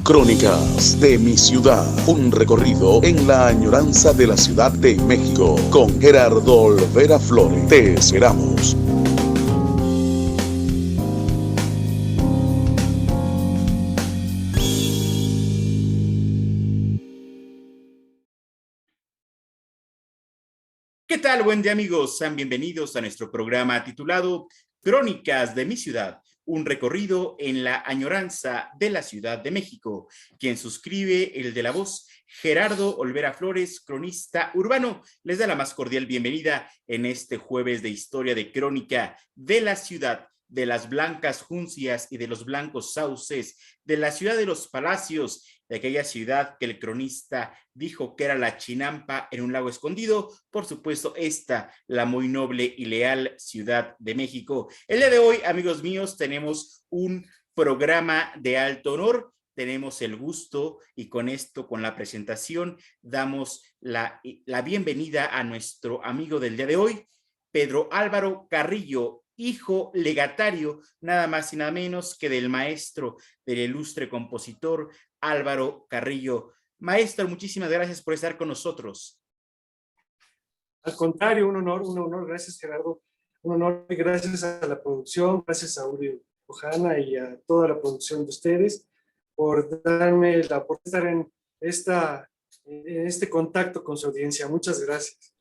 Crónicas de mi ciudad, un recorrido en la añoranza de la Ciudad de México, con Gerardo Olvera Flores. Te esperamos. ¿Qué tal? Buen día, amigos. Sean bienvenidos a nuestro programa titulado Crónicas de mi ciudad, un recorrido en la añoranza de la Ciudad de México. Quien suscribe el de la voz, Gerardo Olvera Flores, cronista urbano, les da la más cordial bienvenida en este jueves de historia de crónica de la ciudad, de las blancas juncias y de los blancos sauces, de la ciudad de los palacios, de aquella ciudad que el cronista dijo que era la chinampa en un lago escondido, por supuesto esta, la muy noble y leal Ciudad de México. El día de hoy, amigos míos, tenemos un programa de alto honor, tenemos el gusto y con esto, con la presentación, damos la bienvenida a nuestro amigo del día de hoy, Pedro Álvaro Carrillo, hijo legatario, nada más y nada menos que del maestro, del ilustre compositor Álvaro Carrillo. Maestro, muchísimas gracias por estar con nosotros. Al contrario, un honor, gracias Gerardo, un honor y gracias a la producción, gracias a Uri Ojana y a toda la producción de ustedes por darme la oportunidad de estar en este contacto con su audiencia. Muchas gracias.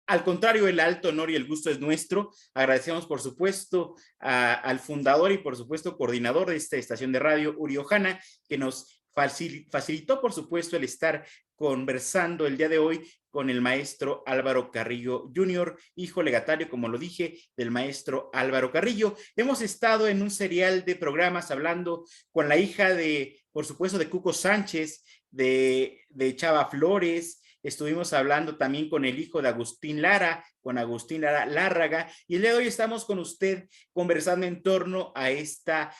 Al contrario, el alto honor y el gusto es nuestro. Agradecemos, por supuesto, al fundador y, por supuesto, coordinador de esta estación de radio, Uri Ojana, que nos facilitó, por supuesto, el estar conversando el día de hoy con el maestro Álvaro Carrillo Jr., hijo legatario, como lo dije, del maestro Álvaro Carrillo. Hemos estado en un serial de programas hablando con la hija de, por supuesto, de Cuco Sánchez, de Chava Flores. Estuvimos hablando también con el hijo de Agustín Lara, con Agustín Lara Lárraga, y el día de hoy estamos con usted conversando en torno a esta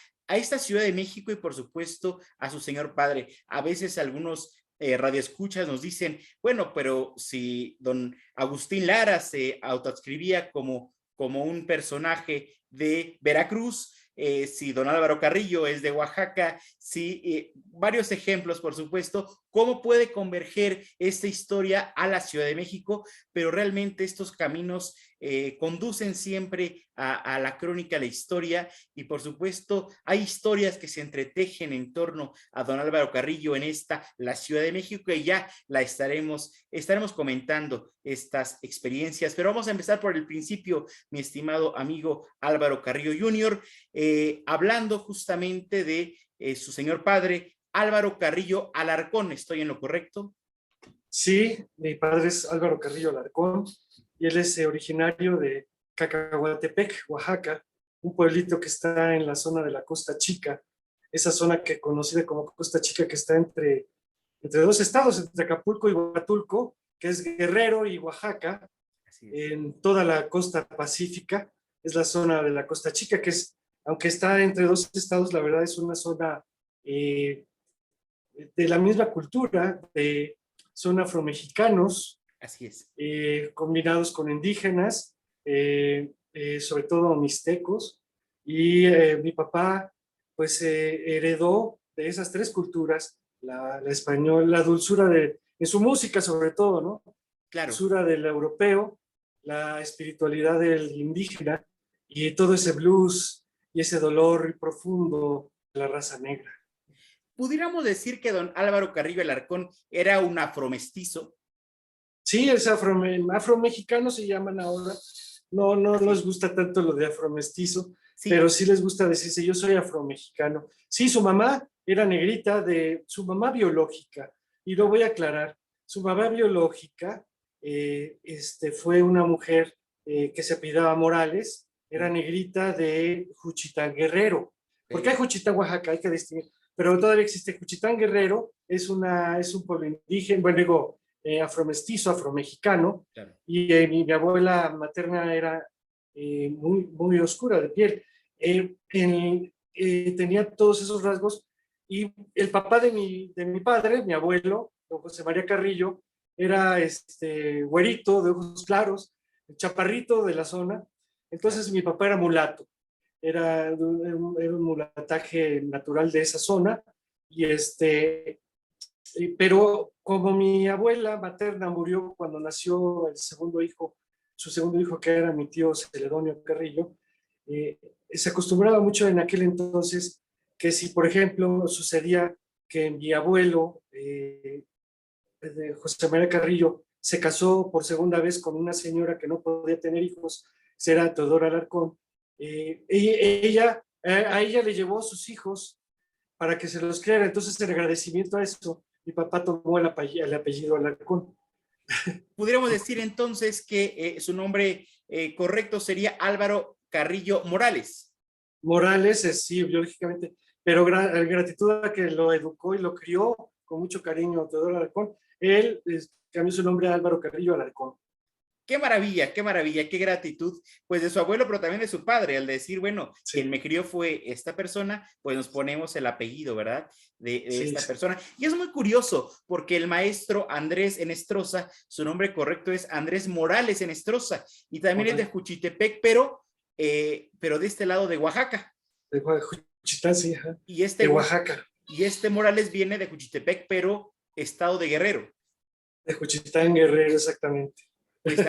Ciudad de México y, por supuesto, a su señor padre. A veces algunos radioescuchas nos dicen, bueno, pero si don Agustín Lara se autoadscribía como un personaje de Veracruz, si don Álvaro Carrillo es de Oaxaca, si varios ejemplos, por supuesto, cómo puede converger esta historia a la Ciudad de México, pero realmente estos caminos conducen siempre a la crónica, a la historia, y por supuesto hay historias que se entretejen en torno a don Álvaro Carrillo en la Ciudad de México, y ya la estaremos comentando estas experiencias, pero vamos a empezar por el principio, mi estimado amigo Álvaro Carrillo Jr., hablando justamente de su señor padre, Álvaro Carrillo Alarcón. ¿Estoy en lo correcto? Sí, mi padre es Álvaro Carrillo Alarcón y él es originario de Cacahuatepec, Oaxaca, un pueblito que está en la zona de la Costa Chica, esa zona que conocida como Costa Chica, que está entre dos estados, entre Acapulco y Huatulco, que es Guerrero y Oaxaca, en toda la costa pacífica. Es la zona de la Costa Chica, que es, aunque está entre dos estados, la verdad es una zona de la misma cultura, son afromexicanos. Así es. Combinados con indígenas, sobre todo mixtecos, y mi papá pues heredó de esas tres culturas la española, la dulzura en su música sobre todo, ¿no? Claro. La dulzura del europeo, la espiritualidad del indígena y todo ese blues y ese dolor profundo de la raza negra. ¿Pudiéramos decir que don Álvaro Carrillo Alarcón era un afromestizo? Sí, es afromexicano se llaman ahora. No les gusta tanto lo de afromestizo, sí, pero sí les gusta decirse yo soy afromexicano. Sí, su mamá era negrita, de su mamá biológica, y lo voy a aclarar. Su mamá biológica fue una mujer que se apellidaba Morales, era negrita de Juchitán Guerrero. Porque hay Juchitán, Oaxaca, hay que distinguir. Pero todavía existe Juchitán Guerrero, es un pueblo indígena, bueno, digo, afromestizo, afromexicano, claro. Y mi abuela materna era muy oscura de piel. Tenía todos esos rasgos, y el papá de mi padre, mi abuelo, don José María Carrillo, era güerito, de ojos claros, el chaparrito de la zona. Entonces mi papá era mulato, era un mulataje natural de esa zona, Pero como mi abuela materna murió cuando nació su segundo hijo, que era mi tío Celedonio Carrillo, se acostumbraba mucho en aquel entonces que si, por ejemplo, sucedía que mi abuelo, José María Carrillo, se casó por segunda vez con una señora que no podía tener hijos, era Teodora Alarcón, a ella le llevó a sus hijos para que se los criara. Entonces, en agradecimiento a eso, mi papá tomó el apellido Alarcón. Pudiéramos decir entonces que su nombre correcto sería Álvaro Carrillo Morales. Morales, sí, biológicamente, pero gratitud a que lo educó y lo crió con mucho cariño Teodoro Alarcón. Él cambió su nombre a Álvaro Carrillo Alarcón. Qué maravilla, qué gratitud, pues de su abuelo, pero también de su padre, al decir, bueno, sí, quien me crió fue esta persona, pues nos ponemos el apellido, ¿verdad? De sí, esta persona. Y es muy curioso, porque el maestro Andrés Enestrosa, su nombre correcto es Andrés Morales Enestrosa, y también es de Juchitepec, pero de este lado de Oaxaca. De Juchitán, sí, ajá. Y de Oaxaca. Y Morales viene de Juchitepec, pero estado de Guerrero. De Juchitán, Guerrero, exactamente. Pues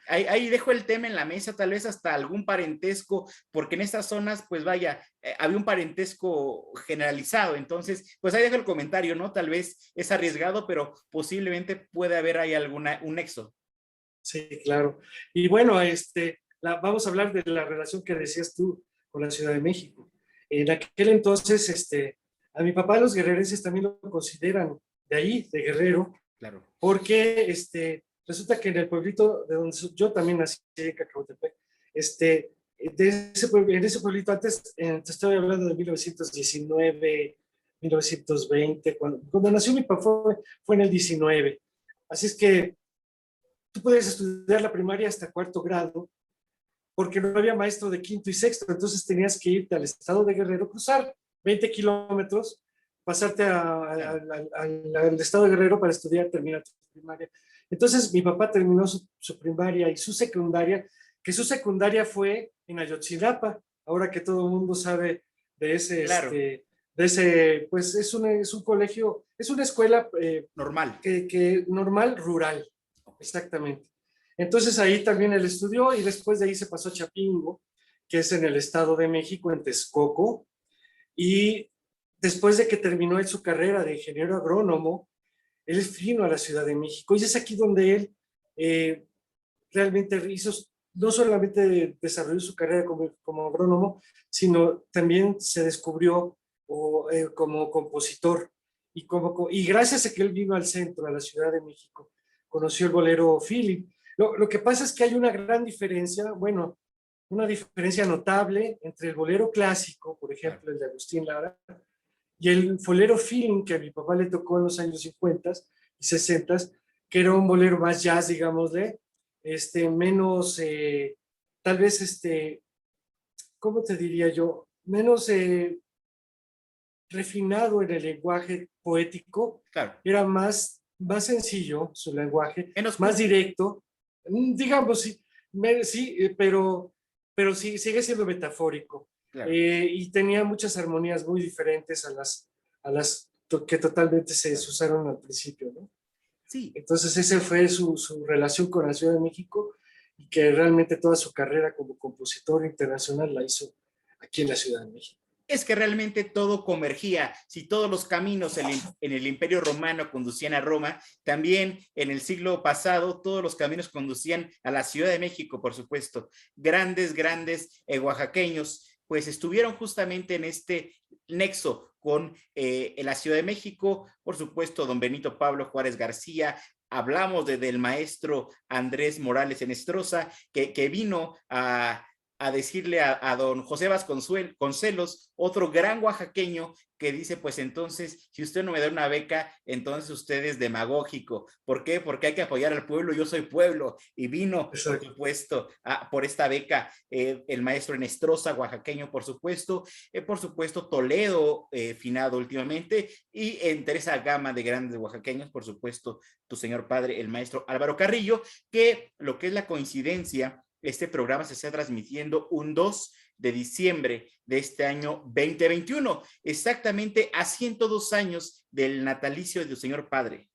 ahí dejo el tema en la mesa, tal vez hasta algún parentesco, porque en estas zonas, pues vaya, había un parentesco generalizado, entonces, pues ahí dejo el comentario, ¿no? Tal vez es arriesgado, pero posiblemente puede haber ahí un nexo. Sí, claro. Y bueno, vamos a hablar de la relación que decías tú con la Ciudad de México. En aquel entonces, a mi papá los guerrerenses también lo consideran de ahí, de Guerrero, claro, porque resulta que en el pueblito de donde yo también nací, en Cacautepec, en ese pueblito antes, te estoy hablando de 1919, 1920, cuando nació mi papá fue en el 19. Así es que tú podías estudiar la primaria hasta cuarto grado, porque no había maestro de quinto y sexto, entonces tenías que irte al estado de Guerrero, cruzar 20 kilómetros, pasarte al estado de Guerrero para estudiar, terminar tu primaria. Entonces mi papá terminó su primaria y su secundaria, que su secundaria fue en Ayotzinapa, ahora que todo el mundo sabe de ese, claro, pues es un colegio, es una escuela normal. Normal, rural, exactamente. Entonces ahí también él estudió y después de ahí se pasó a Chapingo, que es en el Estado de México, en Texcoco, y después de que terminó él su carrera de ingeniero agrónomo, él vino a la Ciudad de México y es aquí donde él realmente hizo, no solamente desarrolló su carrera como agrónomo, sino también se descubrió como compositor y gracias a que él vino al centro, a la Ciudad de México, conoció el bolero Philip. Lo que pasa es que hay una gran diferencia, bueno, una diferencia notable entre el bolero clásico, por ejemplo, el de Agustín Lara, y el bolero feeling que a mi papá le tocó en los años 50 y 60, que era un bolero más jazz, digámosle, menos, tal vez, ¿cómo te diría yo? Menos refinado en el lenguaje poético, claro. Era más sencillo su lenguaje, más directo, digamos, sí, pero sí, sigue siendo metafórico. Claro. Y tenía muchas armonías muy diferentes a las que totalmente se usaron al principio, ¿no? Sí. Entonces esa fue su relación con la Ciudad de México y que realmente toda su carrera como compositor internacional la hizo aquí en la Ciudad de México. Es que realmente todo convergía. Si todos los caminos en el Imperio Romano conducían a Roma, también en el siglo pasado todos los caminos conducían a la Ciudad de México, por supuesto. Grandes oaxaqueños, pues estuvieron justamente en este nexo con la Ciudad de México, por supuesto, don Benito Pablo Juárez García. Hablamos del maestro Andrés Morales Enestrosa, que vino a decirle a don José Vasconcelos, otro gran oaxaqueño, que dice, pues entonces, si usted no me da una beca, entonces usted es demagógico. ¿Por qué? Porque hay que apoyar al pueblo, yo soy pueblo, y vino, por supuesto, por esta beca, el maestro Enestrosa, oaxaqueño, por supuesto, Toledo, finado últimamente, y entre esa gama de grandes oaxaqueños, por supuesto, tu señor padre, el maestro Álvaro Carrillo, que lo que es la coincidencia, este programa se está transmitiendo un 2 de diciembre de este año 2021, exactamente a 102 años del natalicio de tu señor padre.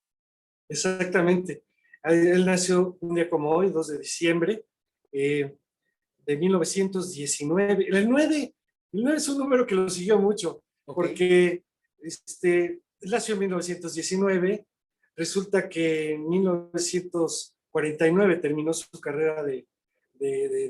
Exactamente. Él nació un día como hoy, 2 de diciembre de 1919. El nueve es un número que lo siguió mucho, porque él nació en 1919. Resulta que en 1949 terminó su carrera de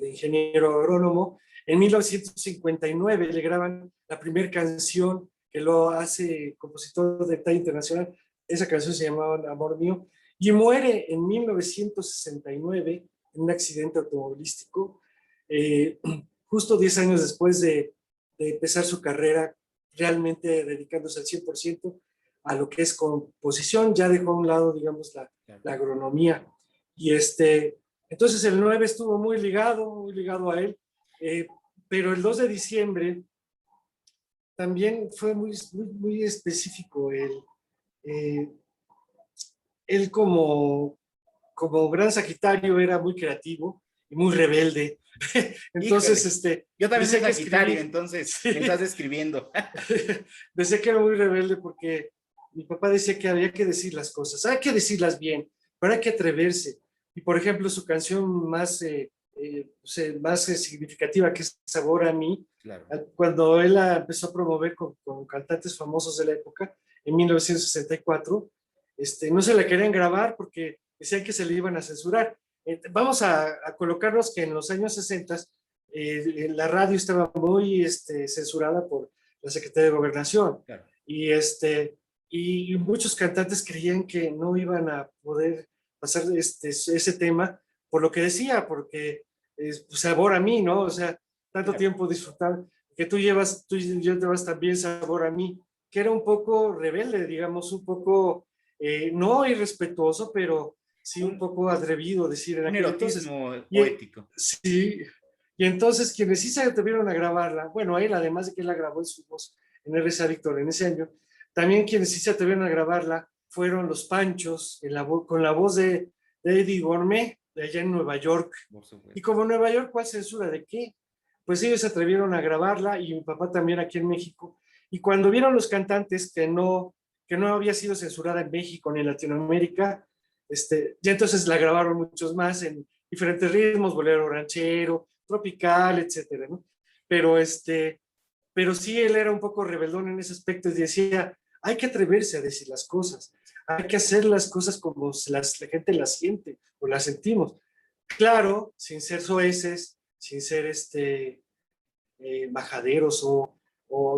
ingeniero agrónomo. En 1959 le graban la primera canción que lo hace compositor de talla internacional. Esa canción se llamaba Amor Mío, y muere en 1969 en un accidente automovilístico, justo 10 años después de empezar su carrera, realmente dedicándose al 100% a lo que es composición. Ya dejó a un lado, digamos, la agronomía. Y entonces el 9 estuvo muy ligado a él, pero el 2 de diciembre también fue muy, muy, muy específico. Él como gran Sagitario era muy creativo y muy rebelde. Entonces, yo también soy Sagitario, entonces sí. Me estás describiendo. Decía que era muy rebelde porque mi papá decía que había que decir las cosas, hay que decirlas bien, pero hay que atreverse. Y por ejemplo, su canción más significativa, que es Sabor a mí, claro, cuando él la empezó a promover con cantantes famosos de la época, en 1964, no se la querían grabar porque decían que se le iban a censurar. Vamos a colocarnos que en los años 60 la radio estaba muy censurada por la Secretaría de Gobernación. Claro. Y muchos cantantes creían que no iban a poder pasar ese tema por lo que decía, porque sabor a mí, ¿no? O sea, tanto tiempo disfrutar, que tú llevas también sabor a mí, que era un poco rebelde, digamos, un poco, no irrespetuoso, pero sí un poco atrevido decir. Un erotismo poético. Sí, y entonces quienes sí se atrevieron a grabarla, bueno, él, además de que él la grabó en su voz en RCA Víctor en ese año, también quienes sí se atrevieron a grabarla fueron los Panchos, con la voz de Eddie Gourmet, de allá en Nueva York. Y como Nueva York, ¿cuál censura de qué? Pues ellos se atrevieron a grabarla, y mi papá también aquí en México. Y cuando vieron los cantantes que no había sido censurada en México ni en Latinoamérica, ya entonces la grabaron muchos más en diferentes ritmos, bolero ranchero, tropical, etcétera, ¿no? Pero sí, él era un poco rebeldón en ese aspecto y decía, hay que atreverse a decir las cosas, hay que hacer las cosas como la gente las siente o las sentimos. Claro, sin ser soeces, sin ser majaderos o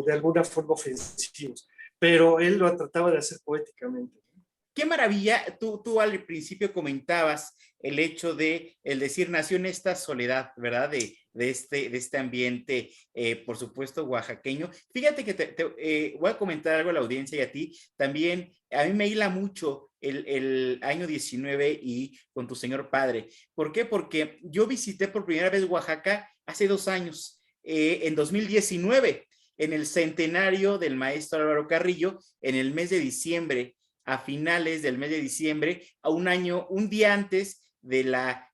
de alguna forma ofensivos, pero él lo trataba de hacer poéticamente. Qué maravilla, tú al principio comentabas el hecho de el decir nació en esta soledad, ¿verdad? De este ambiente, por supuesto, oaxaqueño. Fíjate que voy a comentar algo a la audiencia y a ti. También a mí me hila mucho el año 19 y con tu señor padre. ¿Por qué? Porque yo visité por primera vez Oaxaca hace 2 años, en 2019, en el centenario del maestro Álvaro Carrillo, en el mes de diciembre, a finales del mes de diciembre, un día antes de la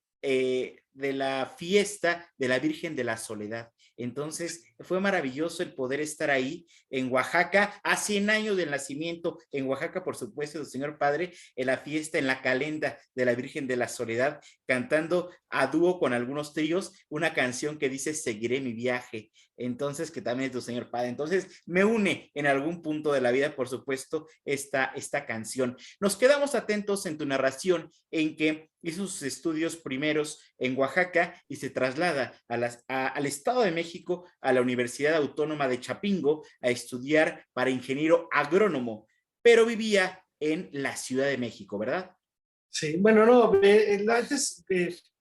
fiesta de la Virgen de la Soledad. Entonces fue maravilloso el poder estar ahí en Oaxaca, a 100 años del nacimiento en Oaxaca, por supuesto, del señor padre, en la fiesta, en la calenda de la Virgen de la Soledad, cantando a dúo con algunos tríos una canción que dice Seguiré mi viaje, entonces que también es tu señor padre. Entonces me une en algún punto de la vida, por supuesto, esta canción. Nos quedamos atentos en tu narración en que hizo sus estudios primeros en Oaxaca y se traslada al Estado de México, a la Universidad Autónoma de Chapingo, a estudiar para ingeniero agrónomo, pero vivía en la Ciudad de México, ¿verdad? Sí, bueno, no, antes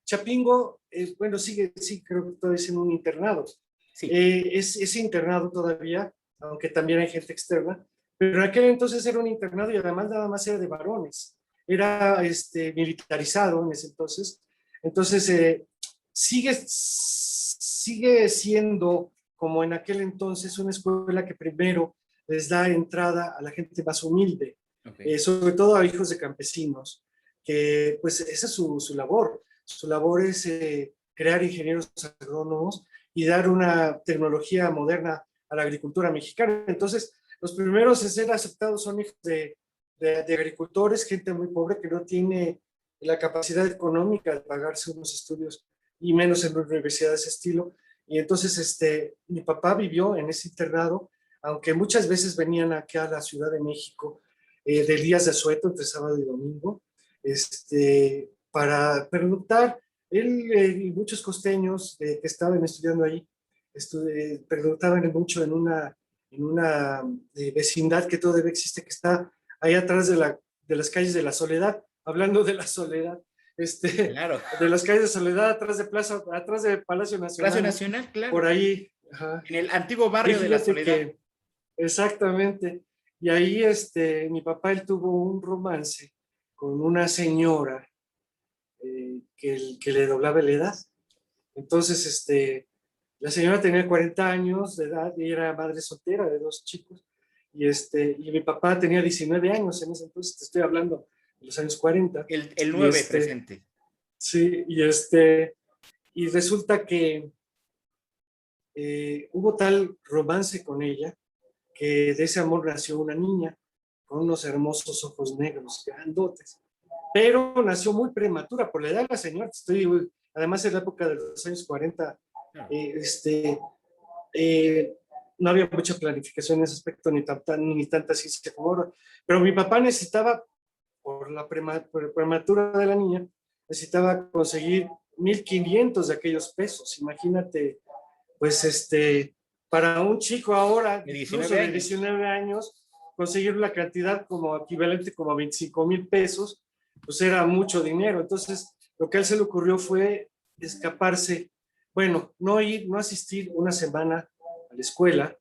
Chapingo, bueno, sí, creo que todavía es en un internado. Sí. Es internado todavía, aunque también hay gente externa, pero en aquel entonces era un internado y además nada más era de varones. Era militarizado en ese entonces. Entonces, sigue siendo, como en aquel entonces, una escuela que primero les da entrada a la gente más humilde, okay, sobre todo a hijos de campesinos, que pues esa es su labor. Su labor es crear ingenieros agrónomos y dar una tecnología moderna a la agricultura mexicana. Entonces, los primeros en ser aceptados son hijos de agricultores, gente muy pobre que no tiene la capacidad económica de pagarse unos estudios, y menos en una universidad de ese estilo. Y entonces mi papá vivió en ese internado, aunque muchas veces venían aquí a la Ciudad de México de días de asueto, entre sábado y domingo, para pernoctar. Él y muchos costeños que estaban estudiando ahí, pernoctaban mucho en una vecindad que todavía existe, que está ahí atrás de las calles de la Soledad. Hablando de la Soledad, Claro. de las calles de Soledad, atrás de Palacio Nacional. Palacio Nacional, claro. Por ahí. Ajá. En el antiguo barrio de la Soledad. Exactamente. Y ahí mi papá, él tuvo un romance con una señora que le doblaba la edad. Entonces, la señora tenía 40 años de edad y era madre soltera de 2 chicos. Y mi papá tenía 19 años en ese entonces, te estoy hablando de los años 40. El 9 presente. Sí, y resulta que hubo tal romance con ella que de ese amor nació una niña con unos hermosos ojos negros, grandotes. Pero nació muy prematura por la edad de la señora. Además, en la época de los años 40, no había mucha planificación en ese aspecto, ni tanta ciencia como ahora. Pero mi papá necesitaba, por la prematura de la niña, necesitaba conseguir 1,500 de aquellos pesos. Imagínate, pues para un chico ahora, de incluso de 19 años, conseguir una cantidad como equivalente como a 25,000 pesos, pues era mucho dinero. Entonces, lo que a él se le ocurrió fue escaparse, bueno, no asistir una semana a la escuela,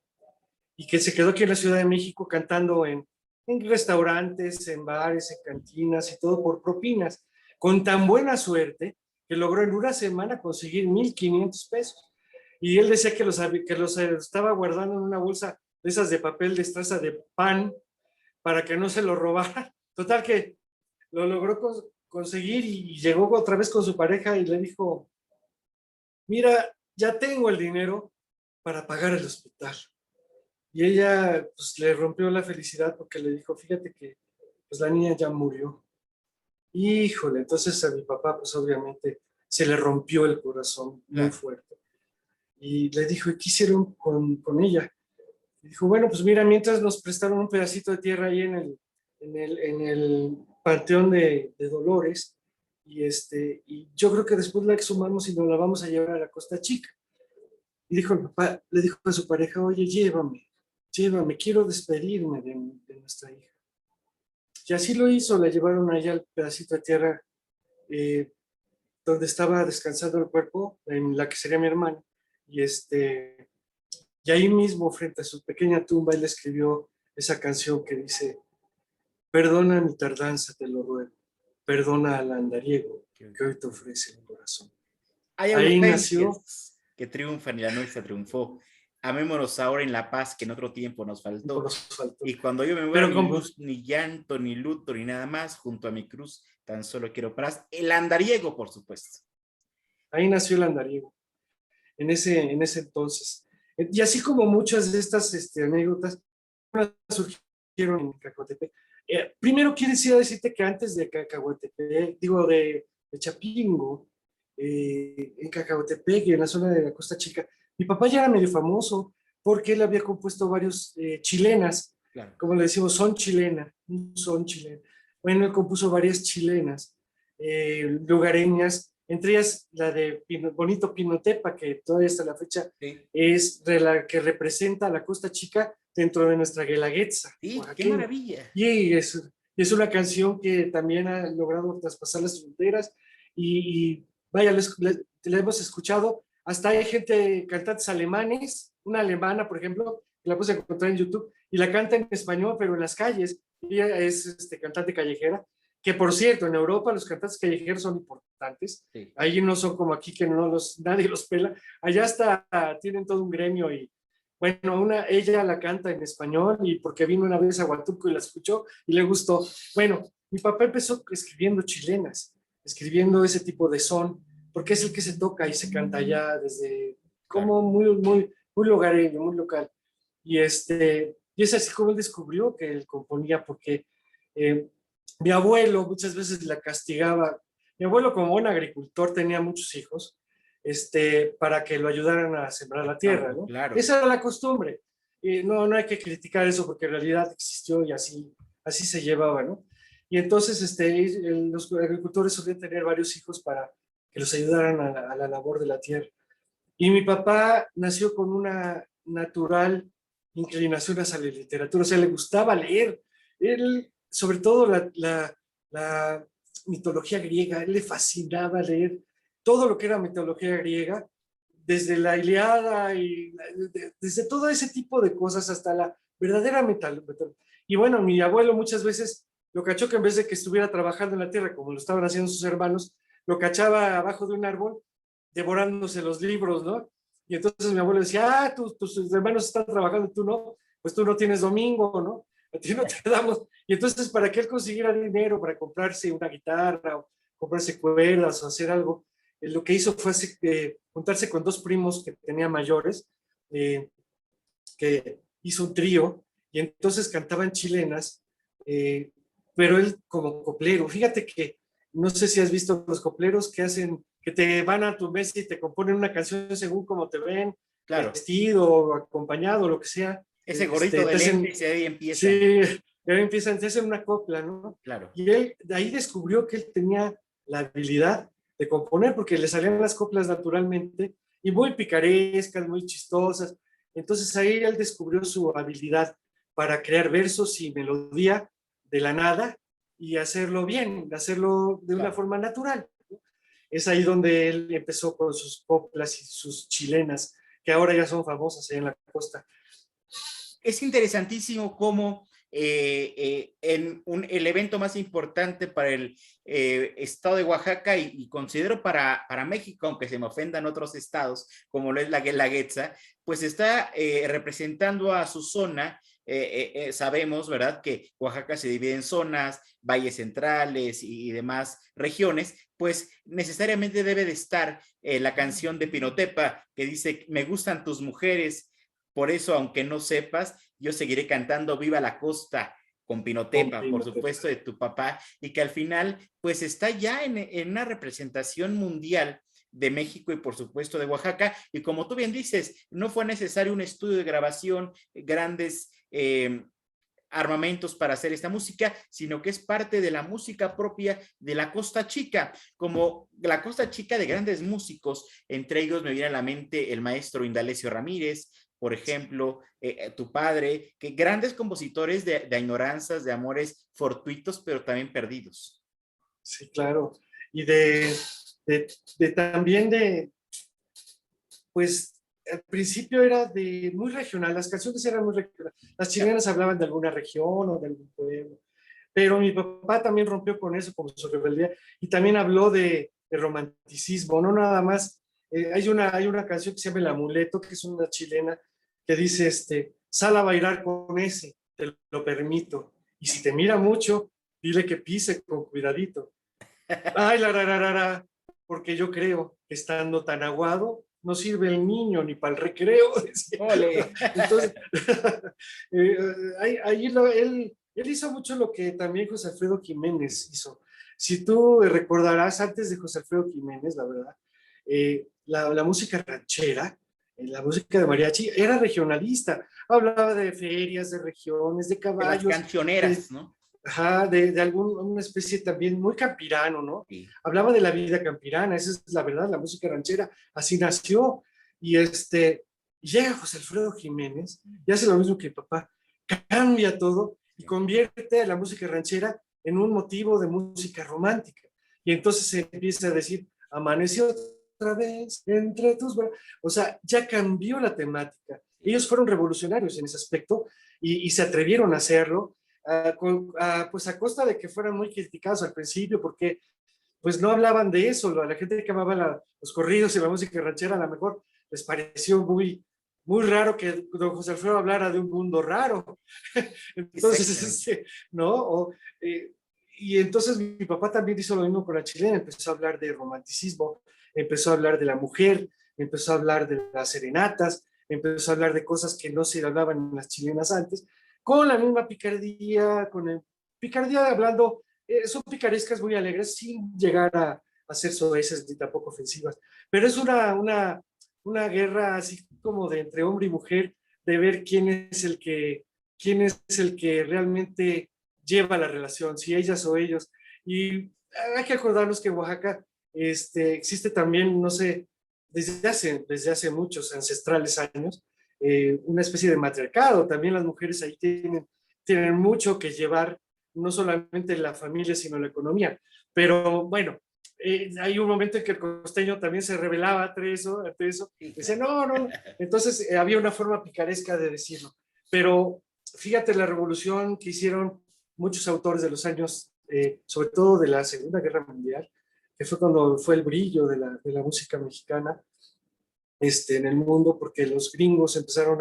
y que se quedó aquí en la Ciudad de México cantando en restaurantes, en bares, en cantinas y todo por propinas, con tan buena suerte que logró en una semana conseguir 1,500 pesos. Y él decía que los estaba guardando en una bolsa de esas de papel de estraza de pan para que no se lo robaran. Total que lo logró conseguir y llegó otra vez con su pareja y le dijo: mira, ya tengo el dinero para pagar el hospital. Y ella pues le rompió la felicidad porque le dijo: fíjate que pues la niña ya murió. Híjole, entonces a mi papá pues obviamente se le rompió el corazón muy fuerte. Y le dijo: ¿y qué hicieron con ella? Y dijo: bueno, pues mira, mientras nos prestaron un pedacito de tierra ahí en el Panteón de Dolores, y yo creo que después la exhumamos y nos la vamos a llevar a la Costa Chica. Y dijo el papá, le dijo a su pareja: oye, llévame, quiero despedirme de nuestra hija. Y así lo hizo, la llevaron allá al pedacito de tierra donde estaba descansando el cuerpo, en la que sería mi hermana. Y ahí mismo, frente a su pequeña tumba, él escribió esa canción que dice: perdona mi tardanza, te lo ruego, perdona al andariego que hoy te ofrece el corazón. Ahí nació que triunfan y la nuestra triunfó. Amémonos ahora en la paz que en otro tiempo nos faltó. Y cuando yo me muera, ni luz, ni llanto, ni luto, ni nada más, junto a mi cruz, tan solo quiero paz. El andariego, por supuesto. Ahí nació el andariego, en ese entonces. Y así como muchas de estas anécdotas surgieron en Cacahuatepec. Primero quiero decirte que antes de Cacahuatepec, de Chapingo, en Cacahuatepec y en la zona de la Costa Chica, mi papá ya era medio famoso porque él había compuesto varios chilenas, claro. Como le decimos, son chilena. Bueno, él compuso varias chilenas, lugareñas, entre ellas la de Bonito Pinotepa, que todavía hasta la fecha es la que representa a la Costa Chica dentro de nuestra Guelaguetza. Sí, qué maravilla. Y es una canción que también ha logrado traspasar las fronteras y vaya, la hemos escuchado. Hasta hay cantantes alemanes, una alemana, por ejemplo, que la puse a encontrar en YouTube, y la canta en español, pero en las calles. Ella es cantante callejera, que por cierto, en Europa los cantantes callejeros son importantes. Sí. Ahí no son como aquí, que nadie los pela. Allá hasta tienen todo un gremio y, bueno, ella la canta en español y porque vino una vez a Huatulco y la escuchó y le gustó. Bueno, mi papá empezó escribiendo chilenas, escribiendo ese tipo de son, porque es el que se toca y se canta allá desde como muy lugareño, muy local. Y es así como él descubrió que él componía, porque mi abuelo muchas veces la castigaba. Mi abuelo, como buen agricultor, tenía muchos hijos, para que lo ayudaran a sembrar la tierra, ¿no? Claro. Esa era la costumbre. Y no hay que criticar eso, porque en realidad existió y así se llevaba, ¿no? Y entonces los agricultores solían tener varios hijos para que los ayudaran a la labor de la tierra. Y mi papá nació con una natural inclinación hacia la literatura, o sea, le gustaba leer. Él, sobre todo la mitología griega, él le fascinaba leer todo lo que era mitología griega, desde la Ilíada y desde todo ese tipo de cosas hasta la verdadera mitología. Y bueno, mi abuelo muchas veces lo cachó que en vez de que estuviera trabajando en la tierra, como lo estaban haciendo sus hermanos, lo cachaba abajo de un árbol devorándose los libros, ¿no? Y entonces mi abuelo decía, tus hermanos están trabajando, tú no, pues tú no tienes domingo, ¿no? A ti no te damos. Y entonces para que él consiguiera dinero para comprarse una guitarra o comprarse cuerdas o hacer algo, lo que hizo fue juntarse con dos primos que tenía mayores, que hizo un trío, y entonces cantaban chilenas, pero él como coplero. Fíjate que no sé si has visto los copleros que te van a tu mesa y te componen una canción según como te ven, Claro. vestido, acompañado, lo que sea. Ese gorrito de lentes y ahí empieza. Sí, ahí empiezan, te hacen una copla, ¿no? Claro. Y él de ahí descubrió que él tenía la habilidad de componer, porque le salían las coplas naturalmente y muy picarescas, muy chistosas. Entonces ahí él descubrió su habilidad para crear versos y melodía de la nada y hacerlo bien, hacerlo de una forma natural. Es ahí donde él empezó con sus coplas y sus chilenas, que ahora ya son famosas ahí en la costa. Es interesantísimo cómo el evento más importante para el estado de Oaxaca y considero para México, aunque se me ofendan otros estados, como lo es la Guelaguetza, pues está representando a su zona. Sabemos, ¿verdad?, que Oaxaca se divide en zonas, valles centrales y demás regiones, pues necesariamente debe de estar la canción de Pinotepa que dice, me gustan tus mujeres, por eso, aunque no sepas, yo seguiré cantando Viva la Costa con Pinotepa, por supuesto, de tu papá, y que al final, pues está ya en una representación mundial de México y por supuesto de Oaxaca, y como tú bien dices, no fue necesario un estudio de grabación, grandes armamentos para hacer esta música, sino que es parte de la música propia de la Costa Chica, como la Costa Chica de grandes músicos, entre ellos me viene a la mente el maestro Indalecio Ramírez, por ejemplo, tu padre, que grandes compositores de añoranzas, de amores fortuitos, pero también perdidos. Sí, claro. Y también pues al principio era muy regional, las canciones eran muy regionales, las chilenas hablaban de alguna región o de algún pueblo, pero mi papá también rompió con eso, con su rebeldía, y también habló de romanticismo, no nada más. Hay una canción que se llama El Amuleto, que es una chilena, que dice, sal a bailar con ese, te lo permito, y si te mira mucho, dile que pise con cuidadito. Ay, la, porque yo creo que estando tan aguado, no sirve el niño ni para el recreo. Entonces, él hizo mucho lo que también José Alfredo Jiménez hizo. Si tú recordarás, antes de José Alfredo Jiménez, la verdad, la música ranchera, la música de mariachi, era regionalista. Hablaba de ferias, de regiones, de caballos. De las cancioneras, ¿no? Ajá, de alguna especie también muy campirano, ¿no? Sí. Hablaba de la vida campirana, esa es la verdad, la música ranchera, así nació. Y llega José Alfredo Jiménez y hace lo mismo que mi papá, cambia todo y convierte a la música ranchera en un motivo de música romántica. Y entonces se empieza a decir, amaneció otra vez entre tus brazos. O sea, ya cambió la temática. Ellos fueron revolucionarios en ese aspecto y se atrevieron a hacerlo. Pues a costa de que fueran muy criticados al principio, porque pues no hablaban de eso. La gente que amaba los corridos y la música ranchera a lo mejor les pareció muy, muy raro que don José Alfredo hablara de un mundo raro. Entonces, ¿no? Y entonces mi papá también hizo lo mismo con la chilena, empezó a hablar de romanticismo, empezó a hablar de la mujer, empezó a hablar de las serenatas, empezó a hablar de cosas que no se hablaban en las chilenas antes, con la misma picardía, picardía hablando, son picarescas muy alegres, sin llegar a ser soeces ni tampoco ofensivas, pero es una guerra así como de entre hombre y mujer, de ver quién es el que realmente lleva la relación, si ellas o ellos. Y hay que acordarnos que en Oaxaca existe también, no sé, desde hace muchos ancestrales años, una especie de matriarcado. También las mujeres ahí tienen mucho que llevar, no solamente la familia, sino la economía. Pero bueno, hay un momento en que el costeño también se rebelaba ante eso, decía, no, no, entonces había una forma picaresca de decirlo. Pero fíjate la revolución que hicieron muchos autores de los años, sobre todo de la Segunda Guerra Mundial, que fue cuando fue el brillo de la música mexicana en el mundo, porque los gringos empezaron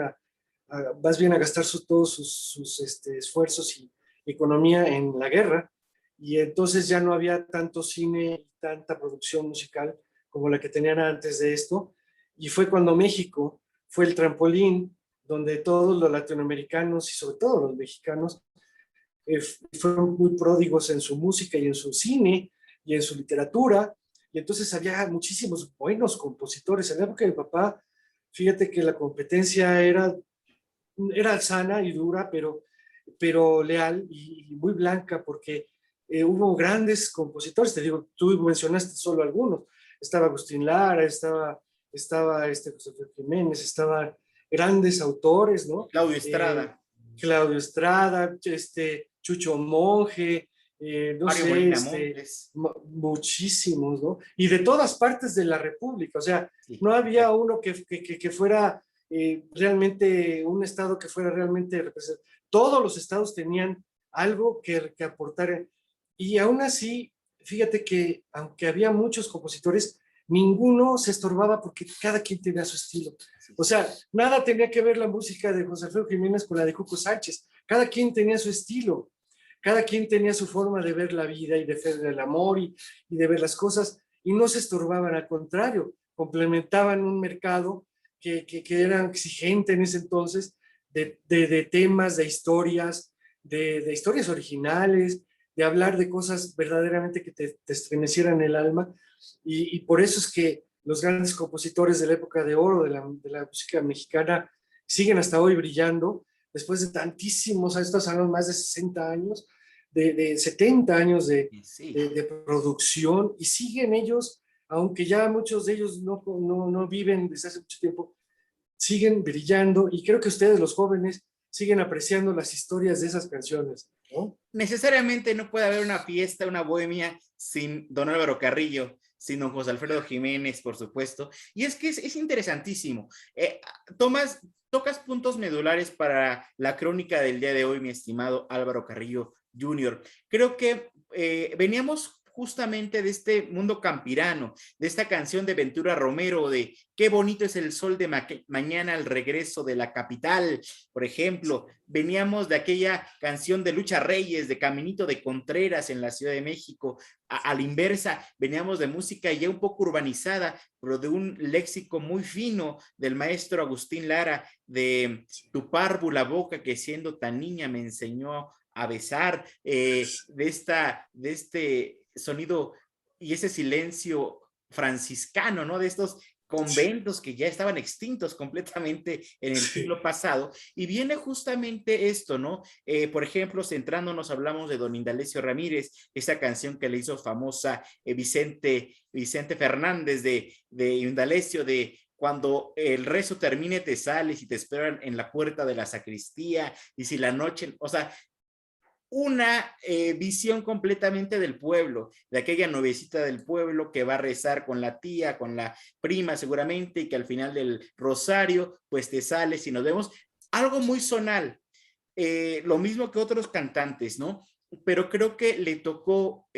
más bien a gastar todos sus esfuerzos y economía en la guerra, y entonces ya no había tanto cine y tanta producción musical como la que tenían antes de esto, y fue cuando México fue el trampolín donde todos los latinoamericanos y sobre todo los mexicanos fueron muy pródigos en su música y en su cine y en su literatura, y entonces había muchísimos buenos compositores. En la época de mi papá, fíjate que la competencia era sana y dura, pero leal y muy blanca, porque hubo grandes compositores. Te digo, tú mencionaste solo algunos. Estaba Agustín Lara, estaba José Jiménez, estaban grandes autores, ¿no? Claudio Estrada. Claudio Estrada, Chucho Monge, no Mario sé, Molina Montes. muchísimos, ¿no? Y de todas partes de la República, o sea, Sí. no había uno que fuera realmente, un estado que fuera realmente representativo. Todos los estados tenían algo que aportar, y aún así, fíjate que aunque había muchos compositores, ninguno se estorbaba porque cada quien tenía su estilo. O sea, nada tenía que ver la música de José Alfredo Jiménez con la de Cuco Sánchez. Cada quien tenía su estilo, cada quien tenía su forma de ver la vida y de ver el amor y de ver las cosas, y no se estorbaban, al contrario, complementaban un mercado que era exigente en ese entonces de temas, de historias, de historias originales, de hablar de cosas verdaderamente que te estremecieran el alma, y por eso es que los grandes compositores de la época de oro de la música mexicana siguen hasta hoy brillando, después de tantísimos, estos años, más de 60 años, de 70 años Sí. de producción, y siguen ellos, aunque ya muchos de ellos no viven desde hace mucho tiempo, siguen brillando, y creo que ustedes, los jóvenes, siguen apreciando las historias de esas canciones, ¿no? Necesariamente no puede haber una fiesta, una bohemia sin don Álvaro Carrillo, sin don José Alfredo Jiménez, por supuesto. Y es que es interesantísimo. Tocas puntos medulares para la crónica del día de hoy, mi estimado Álvaro Carrillo Jr. Creo que veníamos justamente de este mundo campirano, de esta canción de Ventura Romero, de qué bonito es el sol de mañana al regreso de la capital, por ejemplo. Veníamos de aquella canción de Lucha Reyes, de Caminito de Contreras en la Ciudad de México. A la inversa, veníamos de música ya un poco urbanizada, pero de un léxico muy fino del maestro Agustín Lara, de tu párvula boca que siendo tan niña me enseñó a besar, de este sonido y ese silencio franciscano, ¿no? De estos conventos que ya estaban extintos completamente en el siglo pasado, y viene justamente esto, ¿no? Por ejemplo, centrándonos, hablamos de don Indalecio Ramírez, esa canción que le hizo famosa Vicente Fernández de Indalecio, de cuando el rezo termine te sales y te esperan en la puerta de la sacristía, y si la noche, o sea, una visión completamente del pueblo, de aquella novecita del pueblo que va a rezar con la tía, con la prima seguramente, y que al final del rosario, pues te sales y nos vemos. Algo muy zonal, lo mismo que otros cantantes, ¿no? Pero creo que le tocó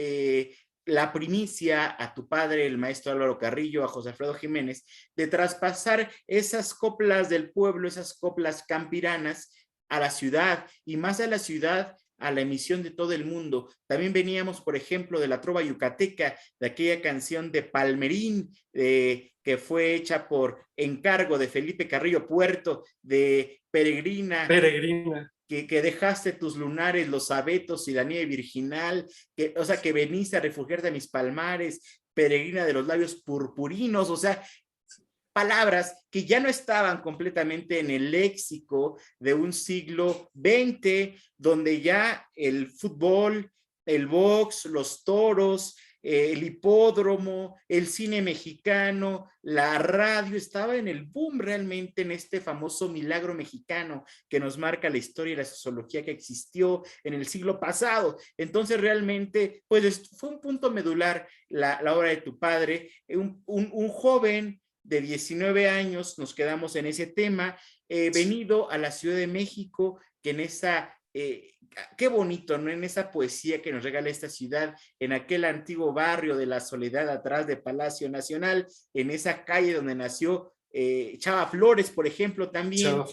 la primicia a tu padre, el maestro Álvaro Carrillo, a José Alfredo Jiménez, de traspasar esas coplas del pueblo, esas coplas campiranas a la ciudad, y más a la ciudad a la emisión de todo el mundo. También veníamos, por ejemplo, de la trova yucateca, de aquella canción de Palmerín, que fue hecha por encargo de Felipe Carrillo Puerto, de Peregrina. Peregrina. Que dejaste tus lunares, los abetos y la nieve virginal, o sea, que veniste a refugiarte a mis palmares, peregrina de los labios purpurinos, o sea, palabras que ya no estaban completamente en el léxico de un siglo XX, donde ya el fútbol, el box, los toros, el hipódromo, el cine mexicano, la radio, estaba en el boom realmente en este famoso milagro mexicano que nos marca la historia y la sociología que existió en el siglo pasado. Entonces realmente, pues fue un punto medular la obra de tu padre, un joven de 19 años, nos quedamos en ese tema, venido a la Ciudad de México, que en esa... qué bonito, ¿no? En esa poesía que nos regala esta ciudad, en aquel antiguo barrio de la Soledad atrás de Palacio Nacional, en esa calle donde nació Chava Flores, por ejemplo, también,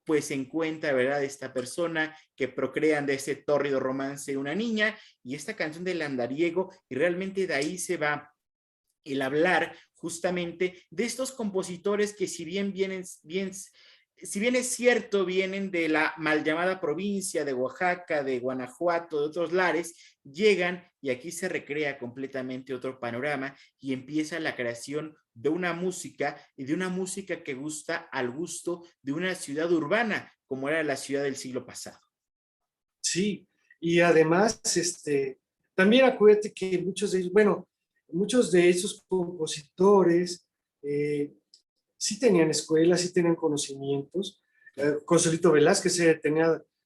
pues se encuentra, ¿verdad?, esta persona que procrean de ese tórrido romance de una niña, y esta canción del andariego, y realmente de ahí se va el hablar justamente de estos compositores que si bien es cierto, vienen de la mal llamada provincia de Oaxaca, de Guanajuato, de otros lares, llegan y aquí se recrea completamente otro panorama y empieza la creación de una música y de una música que gusta al gusto de una ciudad urbana, como era la ciudad del siglo pasado. Sí, y además, también acuérdate que muchos de esos compositores sí tenían escuelas, sí tenían conocimientos. Consuelito Velázquez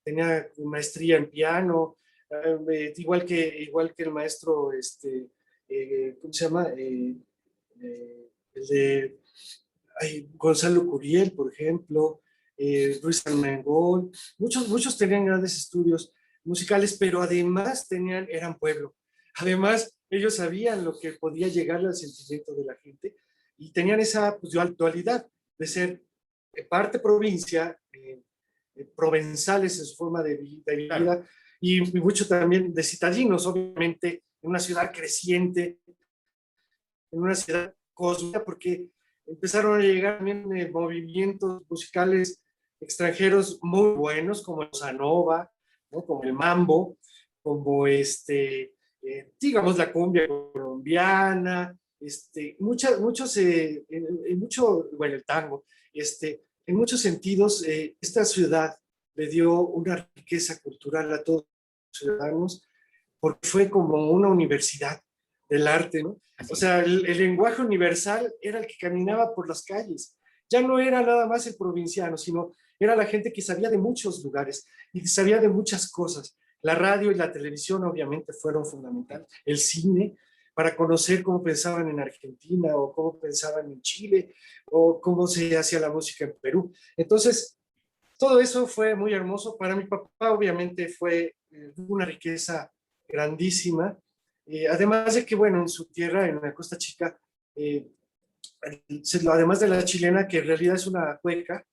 tenía maestría en piano, igual que el maestro, ¿cómo se llama? El de Gonzalo Curiel, por ejemplo, Ruiz Almengol. Muchos tenían grandes estudios musicales, pero además eran pueblo. Además, ellos sabían lo que podía llegar al sentimiento de la gente y tenían esa dualidad de ser parte provincia, provenzales en su forma de vida, claro, y mucho también de citadinos, obviamente, en una ciudad creciente, en una ciudad cósmica, porque empezaron a llegar también movimientos musicales extranjeros muy buenos, como el bossa nova, ¿no?, como el mambo, como digamos la cumbia colombiana, el tango, en muchos sentidos, esta ciudad le dio una riqueza cultural a todos los ciudadanos, porque fue como una universidad del arte, ¿no? O sea, el lenguaje universal era el que caminaba por las calles. Ya no era nada más el provinciano, sino era la gente que sabía de muchos lugares y sabía de muchas cosas. La radio y la televisión obviamente fueron fundamentales. El cine, para conocer cómo pensaban en Argentina o cómo pensaban en Chile o cómo se hacía la música en Perú. Entonces, todo eso fue muy hermoso. Para mi papá obviamente fue una riqueza grandísima. Además de que, bueno, en su tierra, en la Costa Chica, además de la chilena, que en realidad es una cueca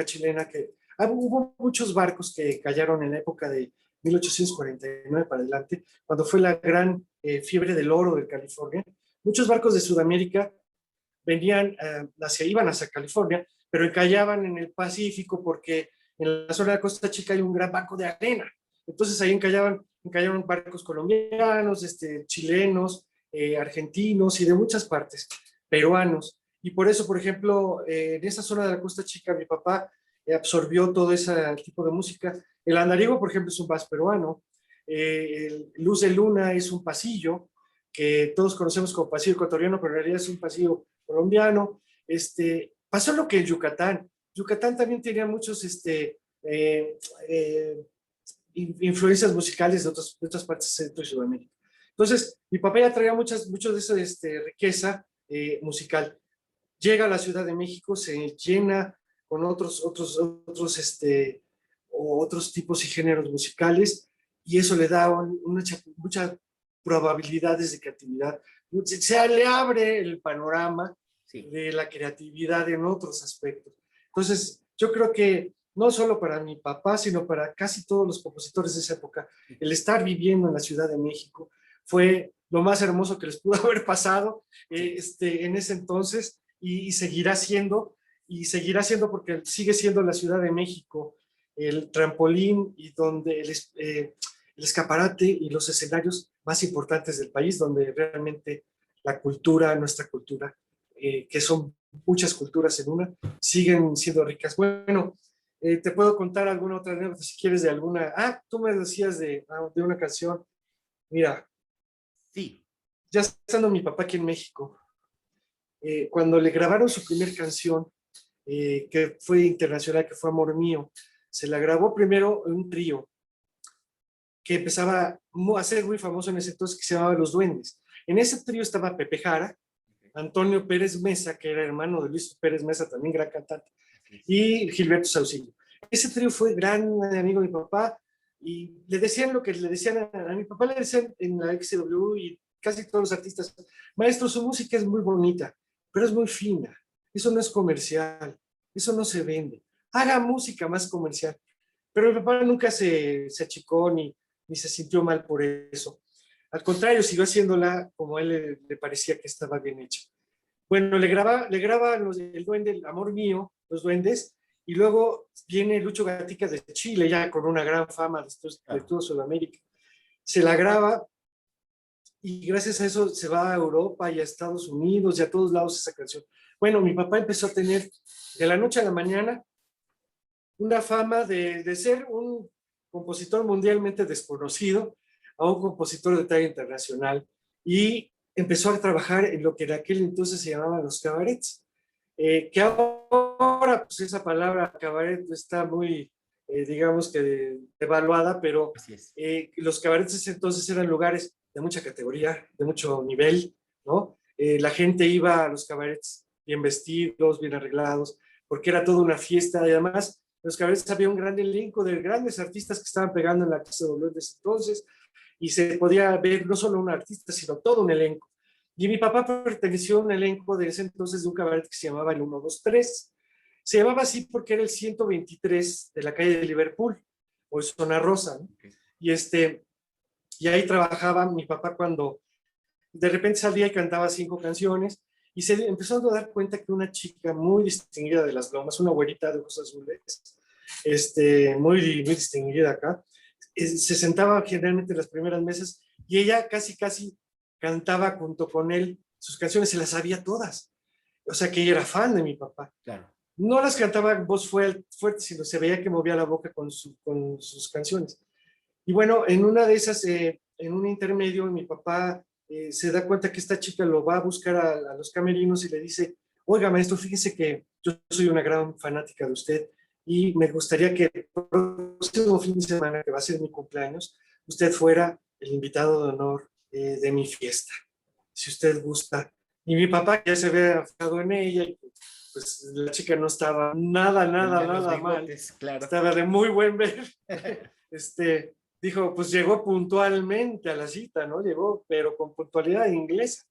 chilena, que hubo muchos barcos que cayeron en la época de 1849 para adelante, cuando fue la gran fiebre del oro de California. Muchos barcos de Sudamérica iban hacia California, pero encallaban en el Pacífico porque en la zona de la Costa Chica hay un gran banco de arena. Entonces ahí encallaban barcos colombianos, chilenos, argentinos y de muchas partes, peruanos. Y por eso, por ejemplo, en esa zona de la Costa Chica, mi papá absorbió todo ese tipo de música. El andariego, por ejemplo, es un vals peruano. Luz de Luna es un pasillo que todos conocemos como pasillo ecuatoriano, pero en realidad es un pasillo colombiano. Pasó lo que en Yucatán. Yucatán también tenía muchos influencias musicales de otras partes de Centro y Sudamérica. Entonces, mi papá ya traía mucho de esa riqueza musical. Llega a la Ciudad de México, se llena con otros tipos y géneros musicales, y eso le da muchas probabilidades de creatividad. Se le abre el panorama, sí, de la creatividad en otros aspectos. Entonces, yo creo que no solo para mi papá, sino para casi todos los compositores de esa época. El estar viviendo en la Ciudad de México fue lo más hermoso que les pudo haber pasado en ese entonces y seguirá siendo porque sigue siendo la Ciudad de México el trampolín y donde el escaparate y los escenarios más importantes del país, donde realmente la cultura, nuestra cultura, que son muchas culturas en una, siguen siendo ricas. Bueno, te puedo contar alguna otra anécdota si quieres de alguna. Ah, tú me decías de una canción. Mira, Sí. ya estando mi papá aquí en México, cuando le grabaron su primer canción, que fue internacional, que fue Amor Mío, se la grabó primero en un trío que empezaba a ser muy famoso en ese entonces, que se llamaba Los Duendes. En ese trío estaba Pepe Jara, Antonio Pérez Mesa, que era hermano de Luis Pérez Mesa, también gran cantante, y Gilberto Saucillo. Ese trío fue gran amigo de mi papá y le decían lo que le decían a mi papá, le decían en la XW y casi todos los artistas, maestro, su música es muy bonita, pero es muy fina, eso no es comercial, eso no se vende, haga música más comercial. Pero mi papá nunca se achicó ni se sintió mal por eso. Al contrario, siguió haciéndola como a él le parecía que estaba bien hecha. Bueno, le graba el duende, el Amor Mío, los duendes, y luego viene Lucho Gatica de Chile, ya con una gran fama de todo Sudamérica. Se la graba y gracias a eso se va a Europa y a Estados Unidos y a todos lados esa canción. Bueno, mi papá empezó a tener de la noche a la mañana una fama de ser un compositor mundialmente desconocido a un compositor de talla internacional y empezó a trabajar en lo que en aquel entonces se llamaban los cabarets, que ahora pues esa palabra cabaret está muy, digamos que devaluada, pero los cabarets entonces eran lugares de mucha categoría, de mucho nivel, ¿no? La gente iba a los cabarets bien vestidos, bien arreglados, porque era toda una fiesta y además los cabarets había un gran elenco de grandes artistas que estaban pegando en la XW de ese entonces y se podía ver no solo un artista, sino todo un elenco. Y mi papá perteneció a un elenco de ese entonces de un cabaret que se llamaba el 123. Se llamaba así porque era el 123 de la calle de Liverpool, o Zona Rosa, ¿no? Y ahí trabajaba mi papá cuando de repente salía y cantaba 5 canciones y se empezó a dar cuenta que una chica muy distinguida de las Lomas, una güerita de ojos azules, muy, muy distinguida acá, se sentaba generalmente en las primeras mesas y ella casi cantaba junto con él sus canciones, se las sabía todas. O sea que ella era fan de mi papá. Claro. No las cantaba en voz fuerte, sino se veía que movía la boca con sus canciones. Y bueno, en una de esas, en un intermedio, mi papá se da cuenta que esta chica lo va a buscar a los camerinos y le dice, oiga, maestro, fíjese que yo soy una gran fanática de usted y me gustaría que el próximo fin de semana, que va a ser mi cumpleaños, usted fuera el invitado de honor de mi fiesta, si usted gusta. Y mi papá ya se había fijado en ella y pues la chica no estaba nada mal. Claro. Estaba de muy buen ver. Dijo, pues llegó puntualmente a la cita, ¿no? Llegó, pero con puntualidad inglesa.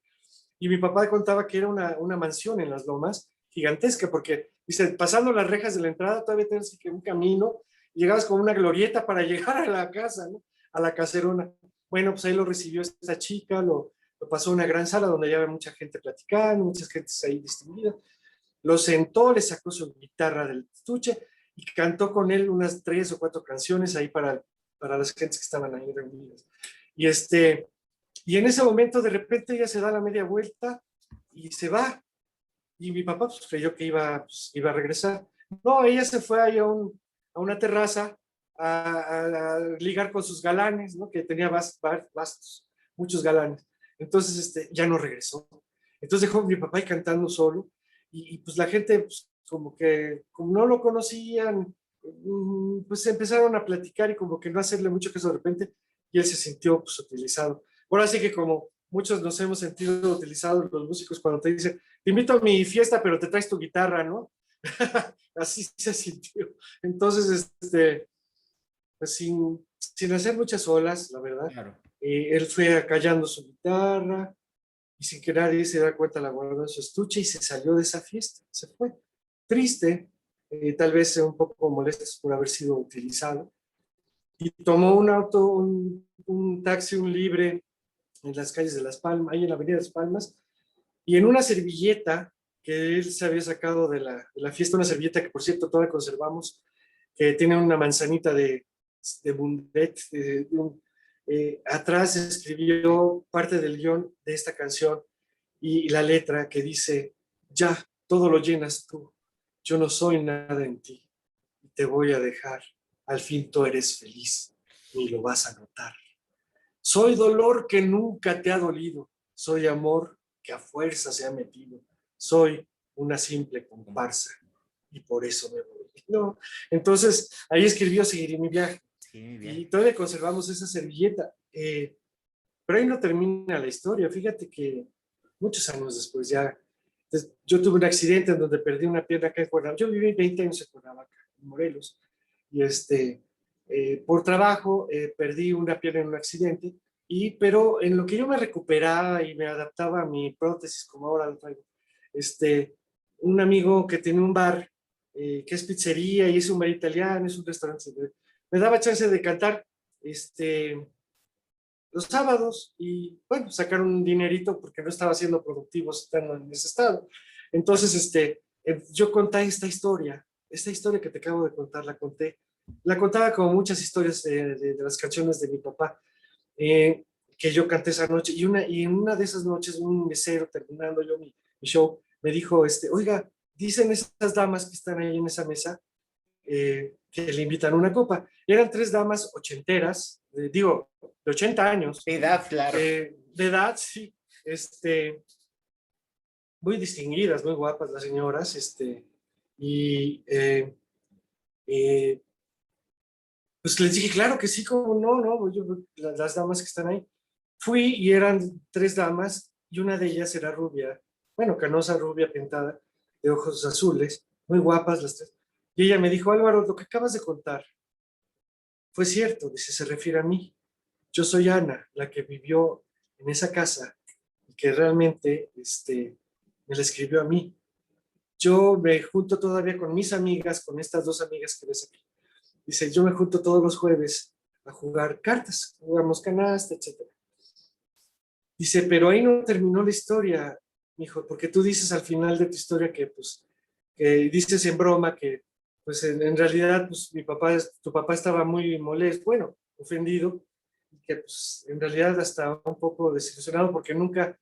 Y mi papá contaba que era una mansión en las Lomas, gigantesca, porque, dice, pasando las rejas de la entrada, todavía tienes que un camino, y llegabas con una glorieta para llegar a la casa, ¿no? A la caserona. Bueno, pues ahí lo recibió esta chica, lo pasó a una gran sala donde ya había mucha gente platicando, muchas gentes ahí distinguidas. Lo sentó, le sacó su guitarra del estuche y cantó con él unas 3 o 4 canciones ahí para las gentes que estaban ahí reunidas. Y en ese momento de repente ella se da la media vuelta y se va. Y mi papá pues, creyó que iba a regresar. No, ella se fue ahí a una terraza a ligar con sus galanes, ¿no? Que tenía bastos, muchos galanes. Entonces ya no regresó. Entonces dejó a mi papá ahí cantando solo y pues la gente pues, como no lo conocían, pues empezaron a platicar y como que no hacerle mucho caso de repente y él se sintió pues utilizado. Ahora sí que como muchos nos hemos sentido utilizados los músicos cuando te dicen, te invito a mi fiesta pero te traes tu guitarra, ¿no? Así se sintió. Entonces, pues sin hacer muchas olas, la verdad, Claro. Él fue acallando su guitarra y sin que nadie se da cuenta la guardó en su estuche y se salió de esa fiesta, se fue. Triste, tal vez un poco molestos por haber sido utilizado, y tomó un taxi, un libre, en las calles de Las Palmas, ahí en la avenida de Las Palmas, y en una servilleta que él se había sacado de la fiesta, una servilleta que por cierto todavía conservamos, que tiene una manzanita de Bundet, atrás escribió parte del guión de esta canción y la letra que dice: ya, todo lo llenas tú, yo no soy nada en ti, y te voy a dejar, al fin tú eres feliz, ni lo vas a notar. Soy dolor que nunca te ha dolido, soy amor que a fuerza se ha metido, soy una simple comparsa y por eso me voy. No, entonces ahí escribió Seguiré mi viaje. Sí, y todavía conservamos esa servilleta. Pero ahí no termina la historia. Fíjate que muchos años después ya, yo tuve un accidente en donde perdí una pierna acá en Cuernavaca. Yo viví 20 años en Cuernavaca, en Morelos, y por trabajo perdí una pierna en un accidente, pero en lo que yo me recuperaba y me adaptaba a mi prótesis, como ahora lo traigo, un amigo que tiene un bar, que es pizzería y es un bar italiano, es un restaurante, me daba chance de cantar los sábados y, bueno, sacar un dinerito porque no estaba siendo productivo estando en ese estado. Entonces, yo conté esta historia que te acabo de contar, la contaba como muchas historias de las canciones de mi papá, que yo canté esa noche, y en una de esas noches un mesero, terminando yo mi show, me dijo, oiga, dicen esas damas que están ahí en esa mesa, que le invitan una copa. Eran 3 damas ochenteras, de 80 años. De edad, claro. De edad, sí. Muy distinguidas, muy guapas las señoras, pues les dije, claro que sí, como no, las damas que están ahí. Fui y eran 3 damas y una de ellas era rubia, bueno, canosa, rubia, pintada, de ojos azules, muy guapas las 3. Y ella me dijo, Álvaro, lo que acabas de contar fue cierto, dice, se refiere a mí. Yo soy Ana, la que vivió en esa casa y que realmente me la escribió a mí. Yo me junto todavía con mis amigas, con estas 2 amigas que ves aquí. Dice, yo me junto todos los jueves a jugar cartas, jugamos canasta, etc. Dice, pero ahí no terminó la historia, mijo, porque tú dices al final de tu historia que, pues, que dices en broma que, pues, en realidad, pues, tu papá estaba muy molesto, bueno, ofendido, y que, pues, en realidad hasta un poco desilusionado porque nunca,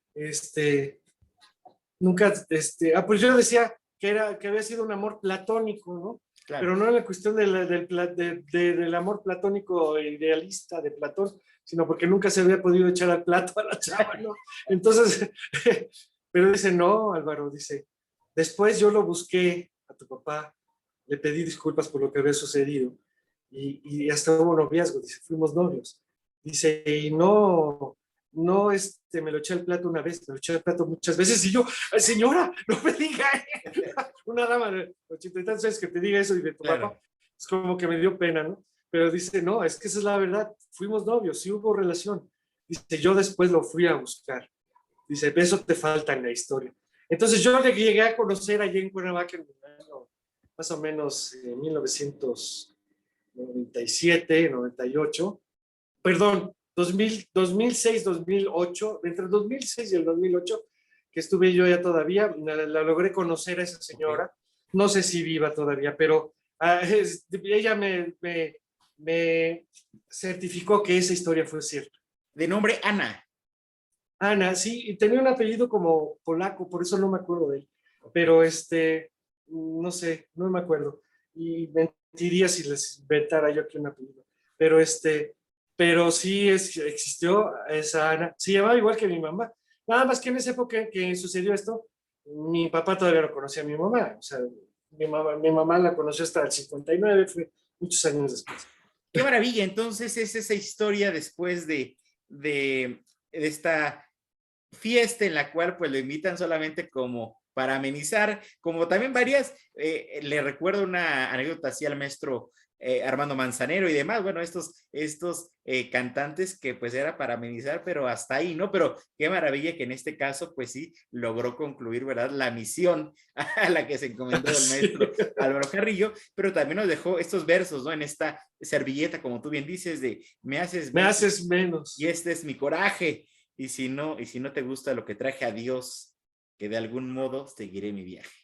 pues yo decía que había sido un amor platónico, ¿no? Claro. Pero no en la cuestión del amor platónico idealista de Platón, sino porque nunca se había podido echar al plato a la chava, ¿no? Entonces, pero dice, no, Álvaro, dice, después yo lo busqué a tu papá, le pedí disculpas por lo que había sucedido, y hasta hubo noviazgo, dice, fuimos novios. Dice, y no, me lo eché al plato una vez, me lo eché al plato muchas veces, y yo, señora, no me diga, una dama de 80 y tantos años que te diga eso y de tu papá, es como que me dio pena, ¿no? Pero dice, no, es que esa es la verdad, fuimos novios, sí hubo relación. Dice, yo después lo fui a buscar. Dice, eso te falta en la historia. Entonces yo le llegué a conocer allí en Cuernavaca en más o menos en 1997, 98, perdón, 2006, 2008, entre el 2006 y el 2008, que estuve yo ya todavía, la logré conocer a esa señora, no sé si viva todavía, pero ella me certificó que esa historia fue cierta. De nombre Ana. Ana, sí, y tenía un apellido como polaco, por eso no me acuerdo de él, pero no sé, no me acuerdo, y mentiría si les inventara yo aquí un apellido, pero sí existió esa Ana, se llamaba igual que mi mamá, nada más que en esa época que sucedió esto, mi papá todavía no conocía a mi mamá, o sea, mi mamá la conoció hasta el 59, fue muchos años después. Qué maravilla, entonces es esa historia después de esta fiesta en la cual pues lo invitan solamente como para amenizar, como también varias, le recuerdo una anécdota así al maestro Armando Manzanero y demás, bueno, estos cantantes que pues era para amenizar, pero hasta ahí, ¿no? Pero qué maravilla que en este caso, pues sí, logró concluir, ¿verdad? La misión a la que se encomendó el maestro Álvaro Carrillo, pero también nos dejó estos versos, ¿no? En esta servilleta, como tú bien dices, de me haces menos. Y este es mi coraje, y si no te gusta lo que traje, a Dios, que de algún modo seguiré mi viaje.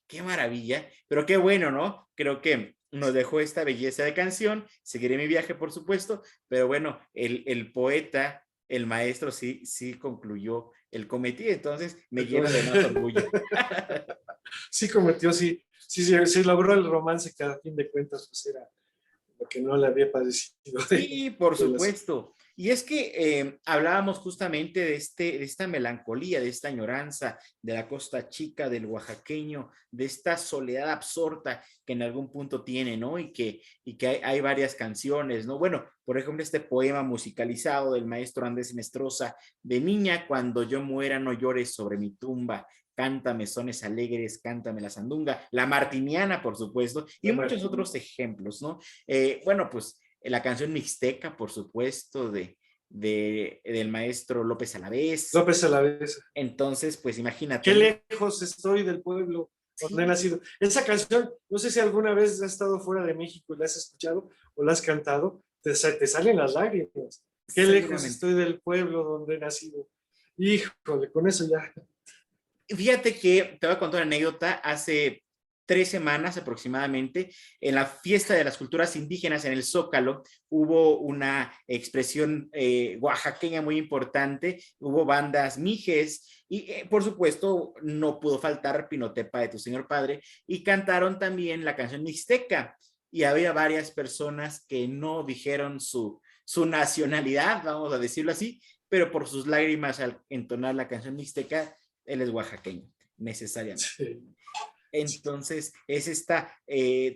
Qué maravilla, pero qué bueno, ¿no? Creo que nos dejó esta belleza de canción, seguiré mi viaje, por supuesto, pero bueno, el poeta, el maestro, sí concluyó el cometido, entonces me llena de más orgullo. Sí cometió, sí logró el romance, que a fin de cuentas pues era lo que no le había padecido. Sí, por supuesto. Y es que hablábamos justamente de esta melancolía, de esta añoranza de la costa chica, del oaxaqueño, de esta soledad absorta que en algún punto tiene, ¿no? Y que hay varias canciones, ¿no? Bueno, por ejemplo, este poema musicalizado del maestro Andrés Inestrosa, de niña, cuando yo muera no llores sobre mi tumba, cántame sones alegres, cántame la sandunga, la martiniana, por supuesto, y muchos otros ejemplos, ¿no? Bueno, pues la canción Mixteca, por supuesto, del maestro López Alavés. López Alavés. Entonces, pues imagínate. Qué lejos estoy del pueblo donde he nacido. Esa canción, no sé si alguna vez has estado fuera de México y la has escuchado o la has cantado, te salen las lágrimas. Qué lejos estoy del pueblo donde he nacido. Híjole, con eso ya. Fíjate que te voy a contar una anécdota. Hace 3 semanas aproximadamente, en la fiesta de las culturas indígenas en el Zócalo, hubo una expresión oaxaqueña muy importante, hubo bandas mijes y por supuesto no pudo faltar Pinotepa de tu señor padre, y cantaron también la canción mixteca, y había varias personas que no dijeron su nacionalidad, vamos a decirlo así, pero por sus lágrimas al entonar la canción mixteca, él es oaxaqueño, necesariamente. Sí. Entonces, es esta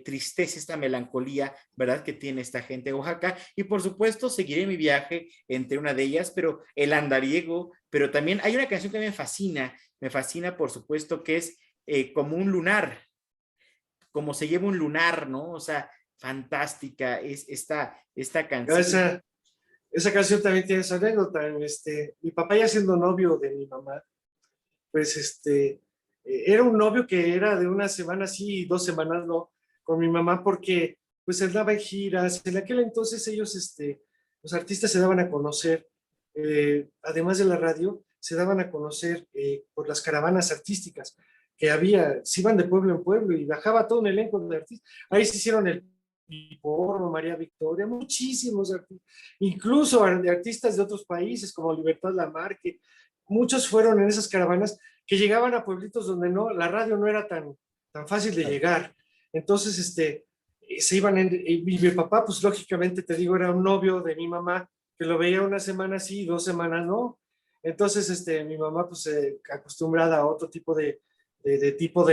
tristeza, esta melancolía, ¿verdad?, que tiene esta gente de Oaxaca. Y por supuesto, seguiré mi viaje entre una de ellas, pero el andariego, pero también hay una canción que me fascina, por supuesto, que es como un lunar, como se lleva un lunar, ¿no? O sea, fantástica es esta canción. Esa canción también tiene esa anécdota. Mi papá, ya siendo novio de mi mamá, pues era un novio que era de una semana sí y 2 semanas no, con mi mamá, porque pues él daba en giras. En aquel entonces ellos, los artistas se daban a conocer, además de la radio, se daban a conocer por las caravanas artísticas que había, se iban de pueblo en pueblo y bajaba todo un elenco de artistas. Ahí se hicieron el Piporro, María Victoria, muchísimos artistas, incluso artistas de otros países como Libertad Lamarque. Muchos fueron en esas caravanas que llegaban a pueblitos donde la radio no era tan fácil de llegar. Entonces, se iban y mi papá, pues lógicamente te digo, era un novio de mi mamá, que lo veía una semana sí y 2 semanas no. Entonces, mi mamá, pues acostumbrada a otro tipo de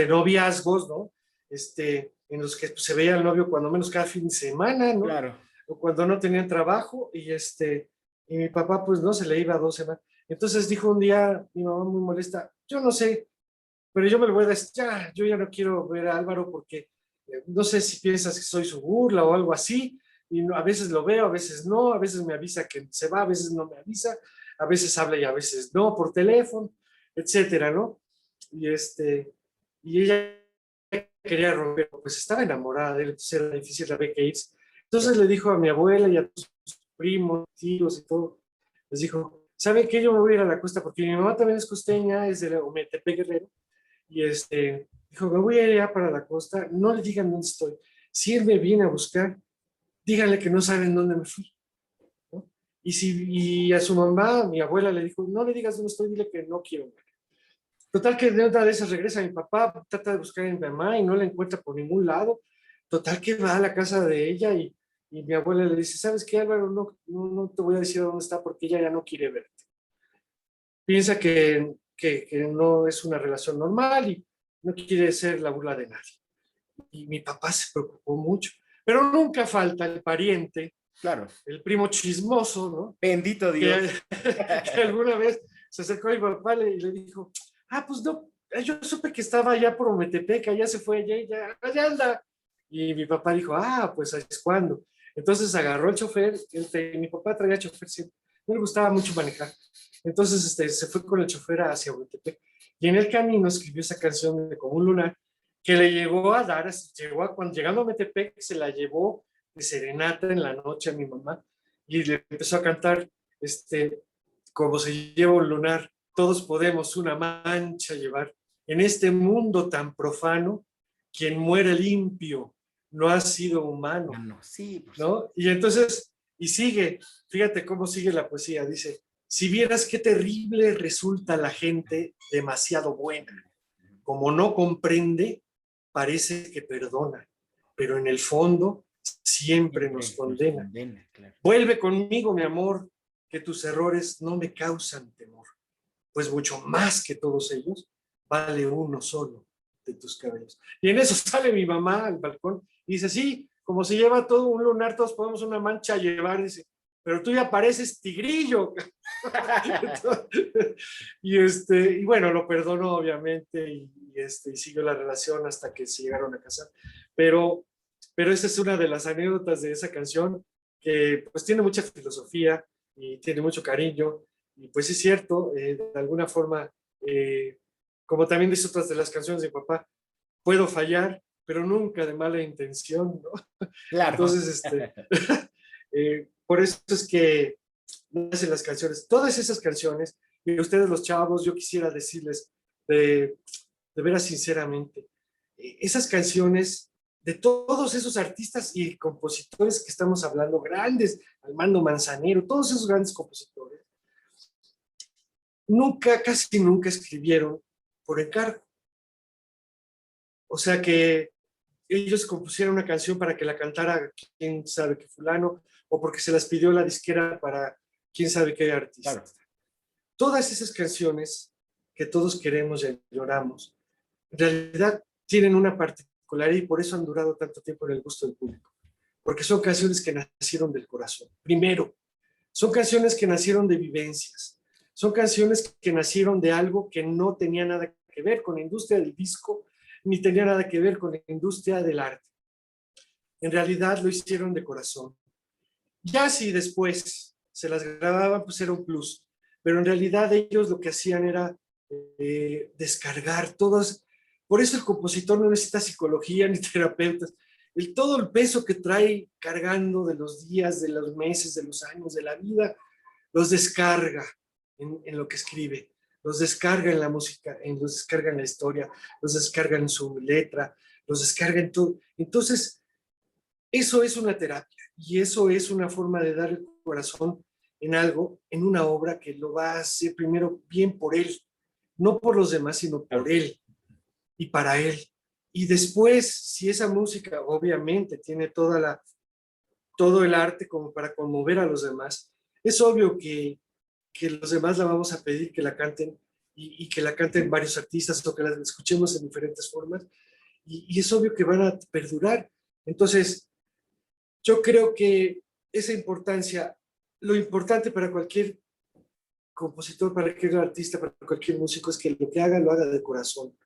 noviazgos, ¿no? En los que pues, se veía el novio cuando menos cada fin de semana, ¿no? Claro. O cuando no tenían trabajo, y mi papá, pues no, se le iba 2 semanas. Entonces dijo un día, mi mamá muy molesta, yo no sé, pero yo me lo voy a decir, yo ya no quiero ver a Álvaro porque no sé si piensas que soy su burla o algo así, y a veces lo veo, a veces no, a veces me avisa que se va, a veces no me avisa, a veces habla y a veces no, por teléfono, etcétera, ¿no? Y ella quería romper, pues estaba enamorada de él, entonces era difícil saber qué irse. Entonces le dijo a mi abuela y a sus primos, tíos y todo, les dijo, ¿sabe qué? Yo me voy a ir a la costa, porque mi mamá también es costeña, es de Ometepec, Guerrero, y dijo, me voy a ir allá para la costa, no le digan dónde estoy. Si él me viene a buscar, díganle que no saben dónde me fui, ¿no? Y a su mamá, mi abuela, le dijo, no le digas dónde estoy, dile que no quiero ver. Total que de una de esas regresa mi papá, trata de buscar a mi mamá y no la encuentra por ningún lado. Total que va a la casa de ella y mi abuela le dice, ¿sabes qué, Álvaro? No te voy a decir dónde está porque ella ya no quiere verte. Piensa que no es una relación normal y no quiere ser la burla de nadie. Y mi papá se preocupó mucho. Pero nunca falta el pariente, claro, el primo chismoso, ¿no? Bendito Dios. Que alguna vez se acercó a mi papá y le dijo, pues no, yo supe que estaba allá por Ometepec, allá se fue, allá anda. Y mi papá dijo, pues es cuando. Entonces agarró el chofer, mi papá traía chofer siempre, no le gustaba mucho manejar. Entonces se fue con el chofer hacia Huetepec. Y en el camino escribió esa canción de Como un lunar, que le llegó a dar, cuando llegando a Metepec, se la llevó de serenata en la noche a mi mamá, y le empezó a cantar, como se lleva un lunar, todos podemos una mancha llevar. En este mundo tan profano, quien muere limpio no ha sido humano, Sí, pues. ¿no? Y entonces, y sigue, fíjate cómo sigue la poesía, dice, si vieras qué terrible resulta la gente demasiado buena, como no comprende, parece que perdona, pero en el fondo siempre nos condena. Claro. Vuelve conmigo, mi amor, que tus errores no me causan temor, pues mucho más que todos ellos, vale uno solo de tus cabellos. Y en eso sale mi mamá al balcón y dice, sí, como se lleva todo un lunar, todos podemos una mancha llevar, dice, pero tú ya pareces tigrillo. y bueno, lo perdonó obviamente y siguió la relación hasta que se llegaron a casar. Pero esa es una de las anécdotas de esa canción que pues tiene mucha filosofía y tiene mucho cariño. Y pues es cierto, de alguna forma, como también dice otras de las canciones de papá, puedo fallar, pero nunca de mala intención, ¿no? Claro. Entonces, por eso es que nacen las canciones. Todas esas canciones, y a ustedes los chavos, yo quisiera decirles de veras sinceramente, esas canciones de todos esos artistas y compositores que estamos hablando, grandes, Armando Manzanero, todos esos grandes compositores, casi nunca escribieron por encargo. O sea que ellos compusieron una canción para que la cantara quién sabe qué fulano, o porque se las pidió la disquera para quién sabe qué artista. Claro. Todas esas canciones que todos queremos y lloramos, en realidad tienen una particularidad y por eso han durado tanto tiempo en el gusto del público. Porque son canciones que nacieron del corazón. Primero, son canciones que nacieron de vivencias. Son canciones que nacieron de algo que no tenía nada que ver con la industria del disco, ni tenía nada que ver con la industria del arte. En realidad lo hicieron de corazón. Ya si después se las grababan, pues era un plus. Pero en realidad ellos lo que hacían era descargar todas. Por eso el compositor no necesita psicología ni terapeutas. Todo el peso que trae cargando de los días, de los meses, de los años, de la vida, los descarga en lo que escribe. Los descarga en la música, los descarga en la historia, los descarga en su letra, los descarga en todo. Entonces, eso es una terapia y eso es una forma de dar el corazón en algo, en una obra que lo va a hacer primero bien por él, no por los demás, sino por él y para él. Y después, si esa música obviamente tiene todo el arte como para conmover a los demás, es obvio que los demás la vamos a pedir que la canten y que la canten varios artistas o que la escuchemos en diferentes formas y es obvio que van a perdurar. Entonces, yo creo que esa importancia, lo importante para cualquier compositor, para cualquier artista, para cualquier músico es que lo que haga, lo haga de corazón.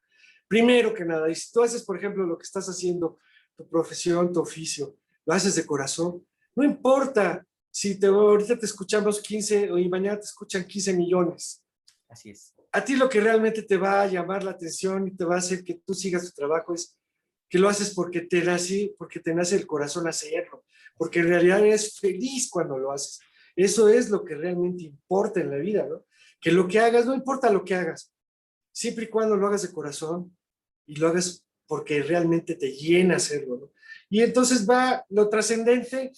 Primero que nada, y si tú haces, por ejemplo, lo que estás haciendo, tu profesión, tu oficio, lo haces de corazón, no importa si ahorita te escuchamos 15 y mañana te escuchan 15 millones. Así es. A ti lo que realmente te va a llamar la atención y te va a hacer que tú sigas tu trabajo es que lo haces porque te nace el corazón hacerlo, porque en realidad eres feliz cuando lo haces. Eso es lo que realmente importa en la vida, ¿no? Que lo que hagas, no importa lo que hagas, siempre y cuando lo hagas de corazón y lo hagas porque realmente te llena hacerlo, ¿no? Y entonces lo trascendente,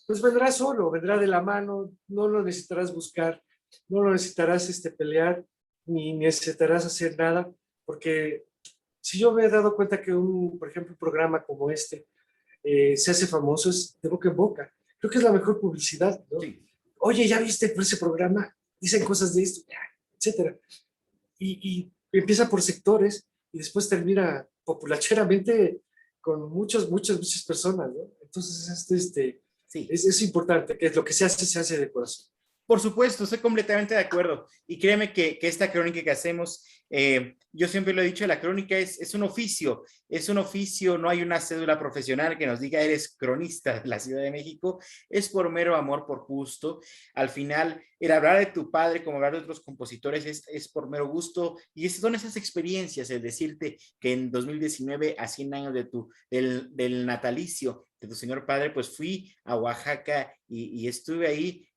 pues vendrá solo, vendrá de la mano, no lo necesitarás buscar, no lo necesitarás pelear, ni necesitarás hacer nada, porque si yo me he dado cuenta que por ejemplo, un programa como se hace famoso, es de boca en boca. Creo que es la mejor publicidad, ¿no? Sí. Oye, ¿ya viste por ese programa? Dicen cosas de esto, etcétera. Y empieza por sectores y después termina populacheramente con muchas personas, ¿no? Entonces, sí. Es importante, que lo que se hace de corazón. Por supuesto, estoy completamente de acuerdo. Y créeme que esta crónica que hacemos, yo siempre lo he dicho, la crónica es un oficio, no hay una cédula profesional que nos diga eres cronista de la Ciudad de México, es por mero amor, por gusto. Al final, el hablar de tu padre como hablar de otros compositores es por mero gusto y son esas experiencias, el decirte que en 2019, a 100 años del natalicio de tu señor padre, pues fui a Oaxaca y estuve ahí.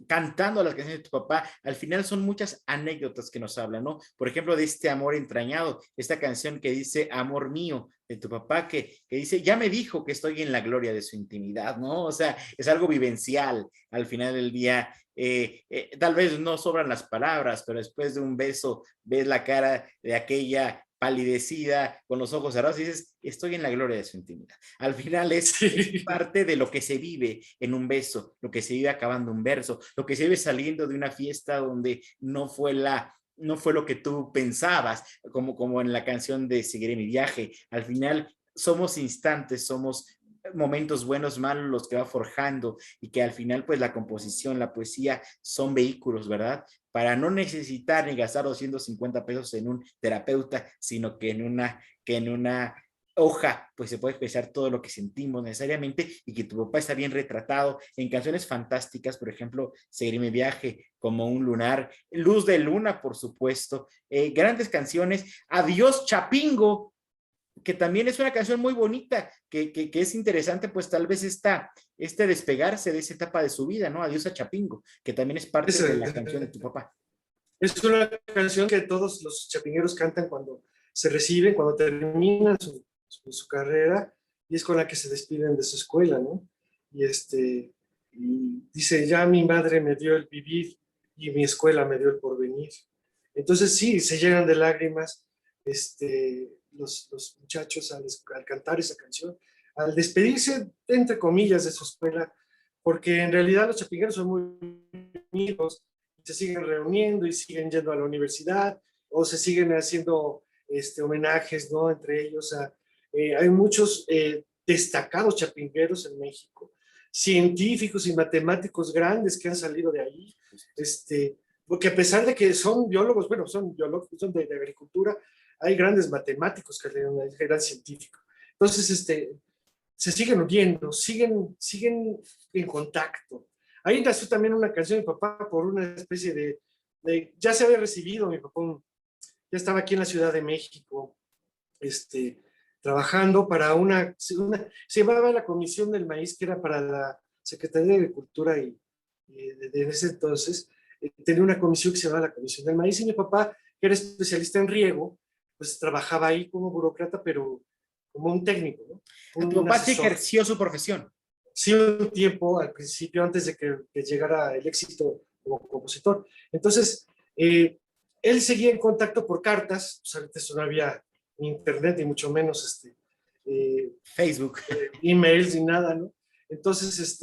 Cantando las canciones de tu papá, al final son muchas anécdotas que nos hablan, ¿no? Por ejemplo, de este amor entrañado, esta canción que dice amor mío de tu papá, que dice, ya me dijo que estoy en la gloria de su intimidad, ¿no? O sea, es algo vivencial al final del día. Tal vez no sobran las palabras, pero después de un beso ves la cara de aquella palidecida, con los ojos cerrados, y dices, estoy en la gloria de su intimidad. Al final es parte de lo que se vive en un beso, lo que se vive acabando un verso, lo que se vive saliendo de una fiesta donde no fue lo que tú pensabas, como en la canción de Seguiré mi viaje. Al final somos instantes, somos momentos buenos, malos, los que va forjando y que al final pues la composición, la poesía son vehículos, ¿verdad? Para no necesitar ni gastar 250 pesos en un terapeuta, sino que en una hoja, pues se puede expresar todo lo que sentimos necesariamente y que tu papá está bien retratado en canciones fantásticas, por ejemplo, Seguiré mi viaje, Como un lunar, Luz de luna, por supuesto, grandes canciones, Adiós Chapingo, que también es una canción muy bonita, que es interesante, pues tal vez este despegarse de esa etapa de su vida, ¿no? Adiós a Chapingo, que también es parte de la canción de tu papá. Es una canción que todos los chapingueros cantan cuando se reciben, cuando terminan su carrera, y es con la que se despiden de su escuela, ¿no? Y dice, ya mi madre me dio el vivir y mi escuela me dio el porvenir. Entonces sí, se llenan de lágrimas los muchachos al cantar esa canción, al despedirse, entre comillas, de su escuela, porque en realidad los chapingueros son muy unidos, se siguen reuniendo y siguen yendo a la universidad, o se siguen haciendo homenajes, ¿no? Entre ellos hay muchos destacados chapingueros en México, científicos y matemáticos grandes que han salido de ahí, porque a pesar de que son biólogos, bueno, son biólogos, son de agricultura, hay grandes matemáticos que hay gran científico. Entonces, se siguen uniendo, siguen en contacto. Ahí nació también una canción de mi papá por una especie ya se había recibido, mi papá ya estaba aquí en la Ciudad de México, trabajando para se llamaba la Comisión del Maíz, que era para la Secretaría de Agricultura y de ese entonces, tenía una comisión que se llamaba la Comisión del Maíz, y mi papá, que era especialista en riego, pues trabajaba ahí como burócrata, pero como un técnico, ¿no? Tu papá sí ejerció su profesión. Sí, un tiempo al principio, antes de que llegara el éxito como compositor. Entonces, él seguía en contacto por cartas, pues ahorita eso no había ni internet, ni mucho menos Facebook, emails, ni nada, ¿no? Entonces,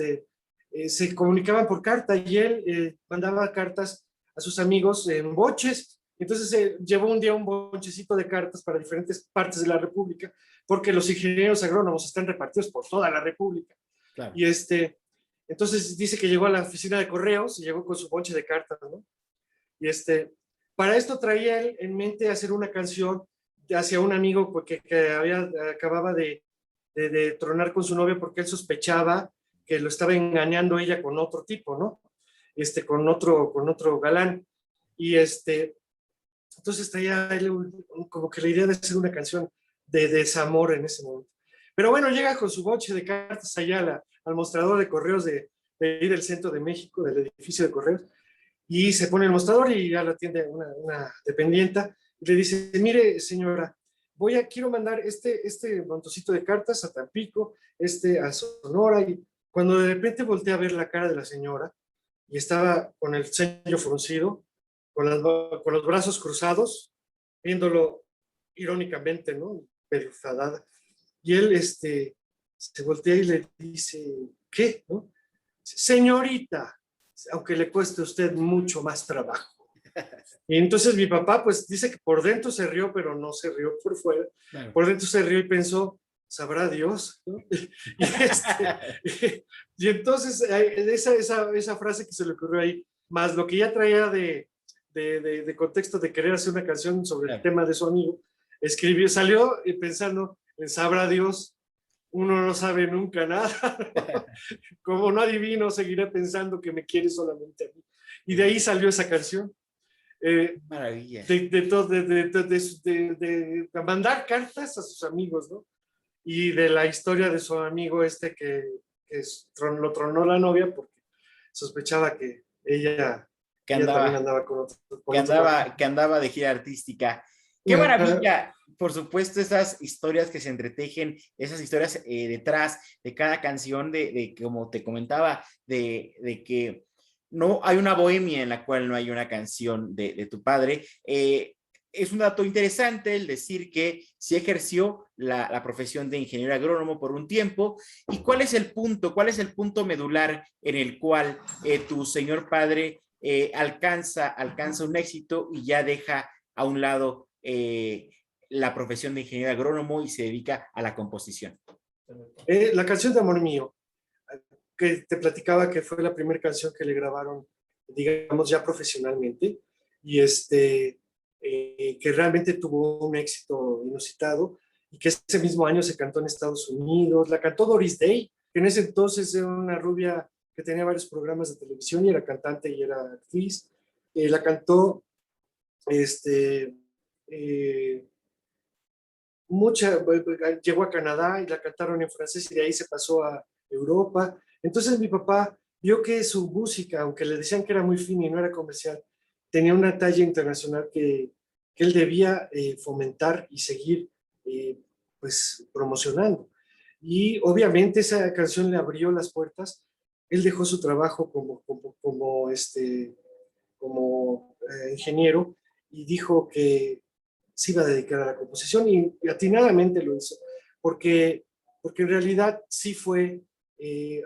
se comunicaban por carta y él mandaba cartas a sus amigos en boches. Entonces llevó un día un bonchecito de cartas para diferentes partes de la República, porque los ingenieros agrónomos están repartidos por toda la República. Claro. Y entonces dice que llegó a la oficina de correos y llegó con su bonche de cartas, ¿no? Y para esto traía él en mente hacer una canción hacia un amigo porque acababa de tronar con su novia, porque él sospechaba que lo estaba engañando ella con otro tipo, ¿no? Con otro galán. Y entonces traía él como que la idea de hacer una canción de desamor en ese momento. Pero bueno, llega con su boche de cartas allá al mostrador de correos de ahí del centro de México, del edificio de correos, y se pone el mostrador y ya lo atiende una dependienta y le dice, mire señora, quiero mandar este montocito de cartas a Tampico, a Sonora, y cuando de repente volteé a ver la cara de la señora y estaba con el ceño fruncido, con los brazos cruzados, viéndolo irónicamente, ¿no? Pero enfadada. Y él se voltea y le dice, ¿qué? ¿No? Señorita, aunque le cueste a usted mucho más trabajo. Y entonces mi papá pues dice que por dentro se rió, pero no se rió por fuera. Claro. Por dentro se rió y pensó, sabrá Dios, ¿no? Y entonces esa frase que se le ocurrió ahí, más lo que ya traía de contexto de querer hacer una canción sobre el tema de su amigo, salió pensando en sabrá Dios, uno no sabe nunca nada, como no adivino, seguiré pensando que me quiere solamente a mí. Y de ahí salió esa canción. Maravilla. De mandar cartas a sus amigos, ¿no? Y de la historia de su amigo lo tronó la novia porque sospechaba que ella también andaba con otro. Que andaba de gira artística. ¡Qué maravilla! Por supuesto, esas historias que se entretejen, esas historias detrás de cada canción, como te comentaba, de que no hay una bohemia en la cual no hay una canción de tu padre. Es un dato interesante el decir que sí ejerció la profesión de ingeniero agrónomo por un tiempo. ¿Y cuál es el punto medular en el cual tu señor padre alcanza un éxito y ya deja a un lado la profesión de ingeniero agrónomo y se dedica a la composición? La canción de Amor Mío, que te platicaba que fue la primera canción que le grabaron, digamos, ya profesionalmente, y que realmente tuvo un éxito inusitado, y que ese mismo año se cantó en Estados Unidos. La cantó Doris Day, que en ese entonces era una rubia que tenía varios programas de televisión y era cantante y era actriz. La cantó llegó a Canadá y la cantaron en francés y de ahí se pasó a Europa. Entonces mi papá vio que su música, aunque le decían que era muy fina y no era comercial, tenía una talla internacional que él debía fomentar y seguir pues promocionando. Y obviamente esa canción le abrió las puertas. Él dejó su trabajo como ingeniero y dijo que se iba a dedicar a la composición y atinadamente lo hizo, porque en realidad sí fue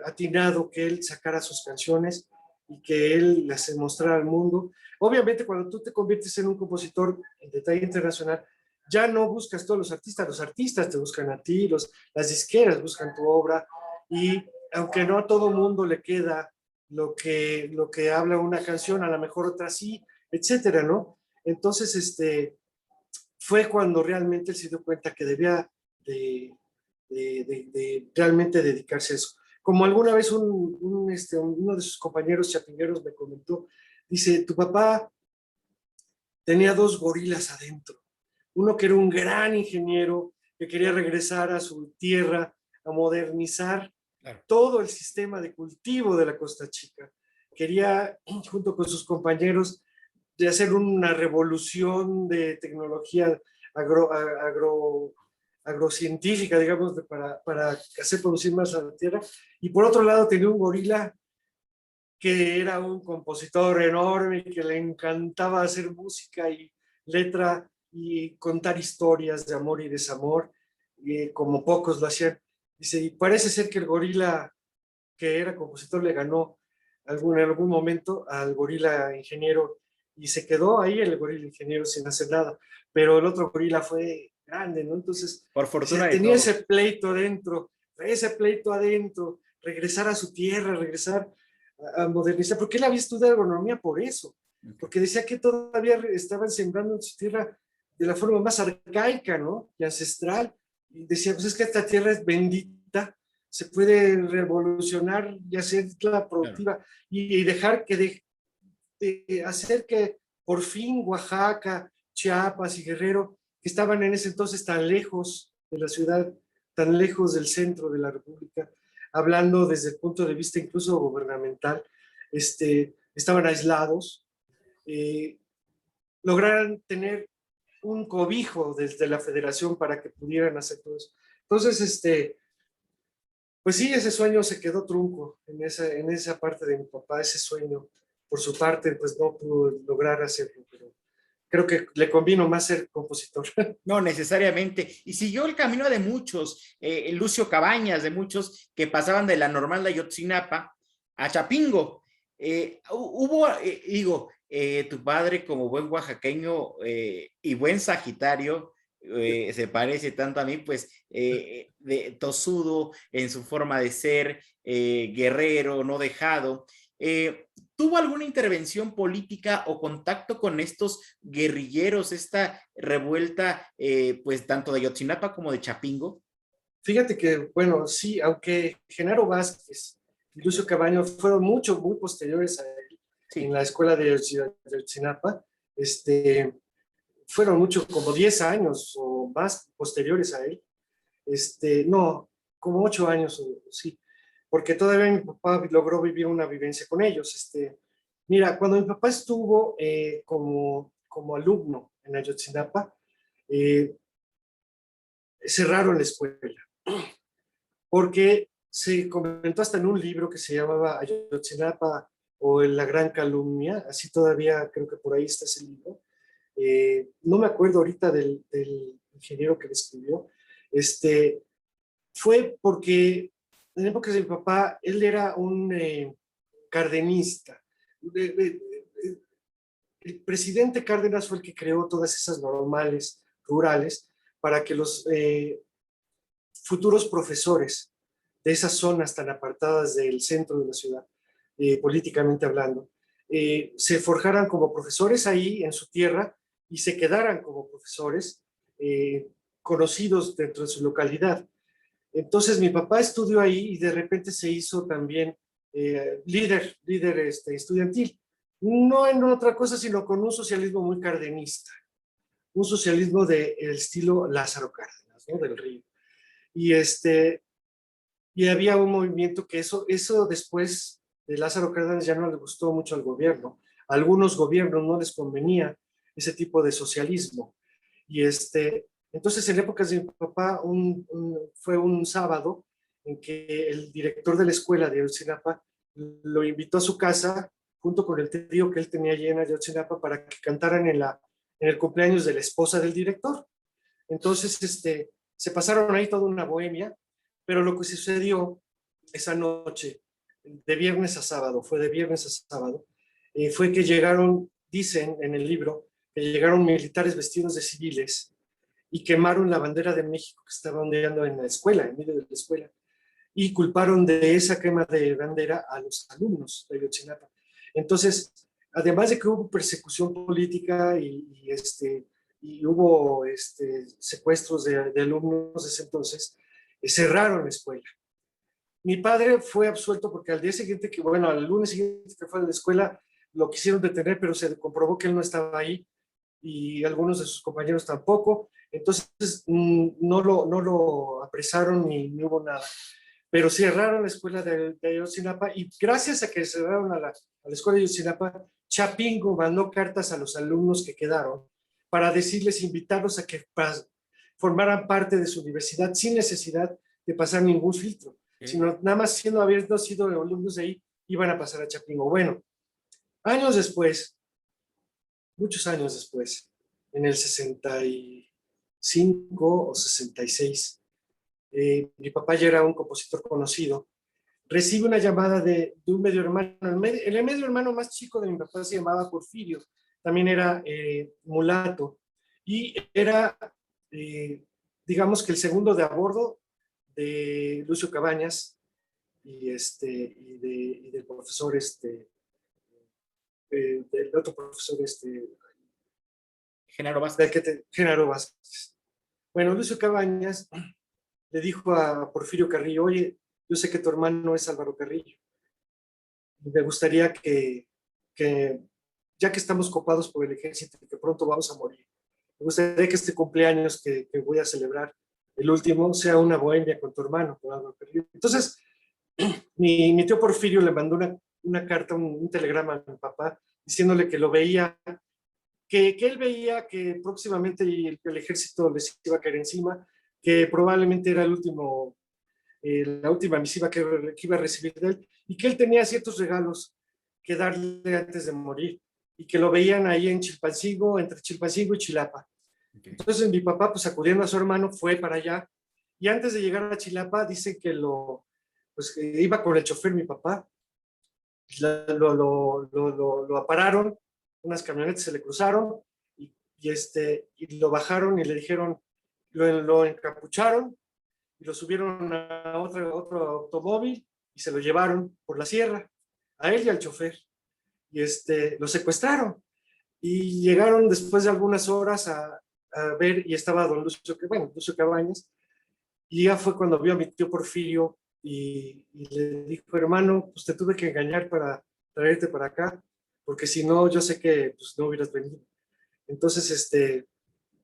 atinado que él sacara sus canciones y que él las mostrara al mundo. Obviamente cuando tú te conviertes en un compositor de talla internacional, ya no buscas todos los artistas te buscan a ti, las disqueras buscan tu obra, y aunque no a todo mundo le queda lo que habla una canción, a lo mejor otra sí, etcétera, ¿no? Entonces, fue cuando realmente él se dio cuenta que debía de realmente dedicarse a eso. Como alguna vez uno de sus compañeros chapingueros me comentó, dice, tu papá tenía 2 gorilas adentro. Uno que era un gran ingeniero, que quería regresar a su tierra, a modernizar todo el sistema de cultivo de la Costa Chica. Quería, junto con sus compañeros, de hacer una revolución de tecnología agrocientífica, digamos, para hacer producir más a la tierra. Y por otro lado tenía un gorila que era un compositor enorme, que le encantaba hacer música y letra y contar historias de amor y desamor, como pocos lo hacían. Dice, y parece ser que el gorila que era compositor le ganó en algún momento al gorila ingeniero y se quedó ahí el gorila ingeniero sin hacer nada, pero el otro gorila fue grande, ¿no? Entonces, por fortuna tenía ese pleito adentro, regresar a su tierra, regresar a modernizar, porque él había estudiado agronomía por eso, porque decía que todavía estaban sembrando en su tierra de la forma más arcaica, ¿no? Y ancestral, y decía, pues es que esta tierra es bendita, se puede revolucionar y hacerla productiva, claro. y dejar que hacer que por fin Oaxaca, Chiapas y Guerrero, que estaban en ese entonces tan lejos de la ciudad, tan lejos del centro de la República, hablando desde el punto de vista incluso gubernamental, estaban aislados, lograran tener un cobijo desde la federación para que pudieran hacer todo eso. Entonces, pues sí, ese sueño se quedó trunco en esa parte de mi papá, ese sueño. Por su parte, pues no pudo lograr hacerlo, pero creo que le convino más ser compositor. No, necesariamente. Y siguió el camino de muchos, Lucio Cabañas, de muchos que pasaban de la normal de Ayotzinapa a Chapingo. Tu padre como buen oaxaqueño y buen sagitario, se parece tanto a mí, pues tosudo en su forma de ser, guerrero, no dejado. ¿Tuvo alguna intervención política o contacto con estos guerrilleros, esta revuelta, pues tanto de Ayotzinapa como de Chapingo? Fíjate que, bueno, sí, aunque Genaro Vázquez y Lucio Cabañas fueron muy posteriores a él en Sí. la escuela de Ayotzinapa, fueron mucho, como 10 años o más posteriores a él, no, como 8 años, sí, porque todavía mi papá logró vivir una vivencia con ellos. Mira, cuando mi papá estuvo como alumno en Ayotzinapa, eh, cerraron la escuela, porque se comentó hasta en un libro que se llamaba Ayotzinapa o La Gran Calumnia, así todavía creo que por ahí está ese libro. No me acuerdo ahorita del ingeniero que lo escribió. Fue porque en épocas de mi papá, él era un cardenista. El presidente Cárdenas fue el que creó todas esas normales rurales para que los futuros profesores de esas zonas tan apartadas del centro de la ciudad, políticamente hablando, se forjaran como profesores ahí en su tierra y se quedaran como profesores conocidos dentro de su localidad. Entonces mi papá estudió ahí y de repente se hizo también líder estudiantil. No en otra cosa, sino con un socialismo muy cardenista, un socialismo del estilo Lázaro Cárdenas, ¿no? Del Río. Y, y había un movimiento que eso después de Lázaro Cárdenas ya no le gustó mucho al gobierno. A algunos gobiernos no les convenía ese tipo de socialismo. Y entonces en épocas de mi papá fue un sábado en que el director de la escuela de Ayotzinapa lo invitó a su casa junto con el trío que él tenía allí en Ayotzinapa para que cantaran en el cumpleaños de la esposa del director. Entonces se pasaron ahí toda una bohemia, pero lo que sucedió esa noche, de viernes a sábado, fue de viernes a sábado, fue que llegaron, dicen en el libro, que llegaron militares vestidos de civiles y quemaron la bandera de México que estaba ondeando en la escuela, en medio de la escuela, y culparon de esa quema de bandera a los alumnos de Ayotzinapa. Entonces, además de que hubo persecución política y hubo secuestros de alumnos desde entonces, cerraron la escuela. Mi padre fue absuelto porque al día siguiente, al lunes siguiente que fue a la escuela, lo quisieron detener, pero se comprobó que él no estaba ahí y algunos de sus compañeros tampoco. Entonces no lo apresaron ni hubo nada. Pero cerraron la escuela de Ayotzinapa y gracias a que cerraron a la escuela de Ayotzinapa, Chapingo mandó cartas a los alumnos que quedaron para decirles, invitarlos a que formaran parte de su universidad sin necesidad de pasar ningún filtro, sino nada más habiendo sido alumnos de ahí, iban a pasar a Chapingo. Bueno, años después, muchos años después, en el 65 o 66, mi papá ya era un compositor conocido, recibe una llamada de un medio hermano. El medio hermano más chico de mi papá se llamaba Porfirio, también era mulato y era, digamos que el segundo de a bordo de Lucio Cabañas y del profesor, del otro profesor, Genaro Vázquez. Genaro Vázquez. Bueno, Lucio Cabañas le dijo a Porfirio Carrillo, oye, yo sé que tu hermano es Álvaro Carrillo. Me gustaría que ya que estamos copados por el ejército y que pronto vamos a morir, me gustaría que este cumpleaños que voy a celebrar, el último, sea una bohemia con tu hermano, con Álvaro Carrillo. Entonces, mi tío Porfirio le mandó una carta, un telegrama a mi papá, diciéndole que lo veía, que él veía que próximamente el ejército les iba a caer encima, que probablemente era la última misiva que iba a recibir de él, y que él tenía ciertos regalos que darle antes de morir, y que lo veían ahí en Chilpancingo, entre Chilpancingo y Chilapa. Okay. Entonces mi papá, pues acudiendo a su hermano, fue para allá, y antes de llegar a Chilapa, dicen que que iba con el chofer mi papá, lo pararon, unas camionetas se le cruzaron, y lo bajaron y le dijeron, lo encapucharon y lo subieron a otro automóvil y se lo llevaron por la sierra, a él y al chofer. Y lo secuestraron. Y llegaron después de algunas horas a ver, y estaba don Lucio Cabañas, y ya fue cuando vio a mi tío Porfirio y le dijo, hermano, pues te tuve que engañar para traerte para acá, porque si no, yo sé que pues, no hubieras venido. Entonces,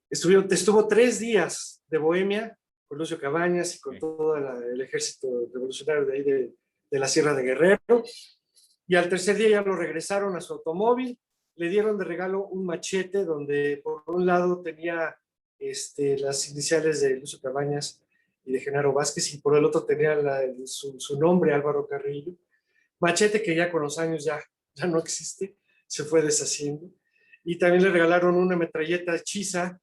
estuvo 3 días de Bohemia con Lucio Cabañas y con todo el ejército revolucionario de ahí de la Sierra de Guerrero, y al tercer día ya lo regresaron a su automóvil, le dieron de regalo un machete donde por un lado tenía las iniciales de Lucio Cabañas y de Genaro Vázquez, y por el otro tenía su nombre, Álvaro Carrillo. Machete que ya con los años ya no existe, se fue deshaciendo. Y también le regalaron una metralleta hechiza,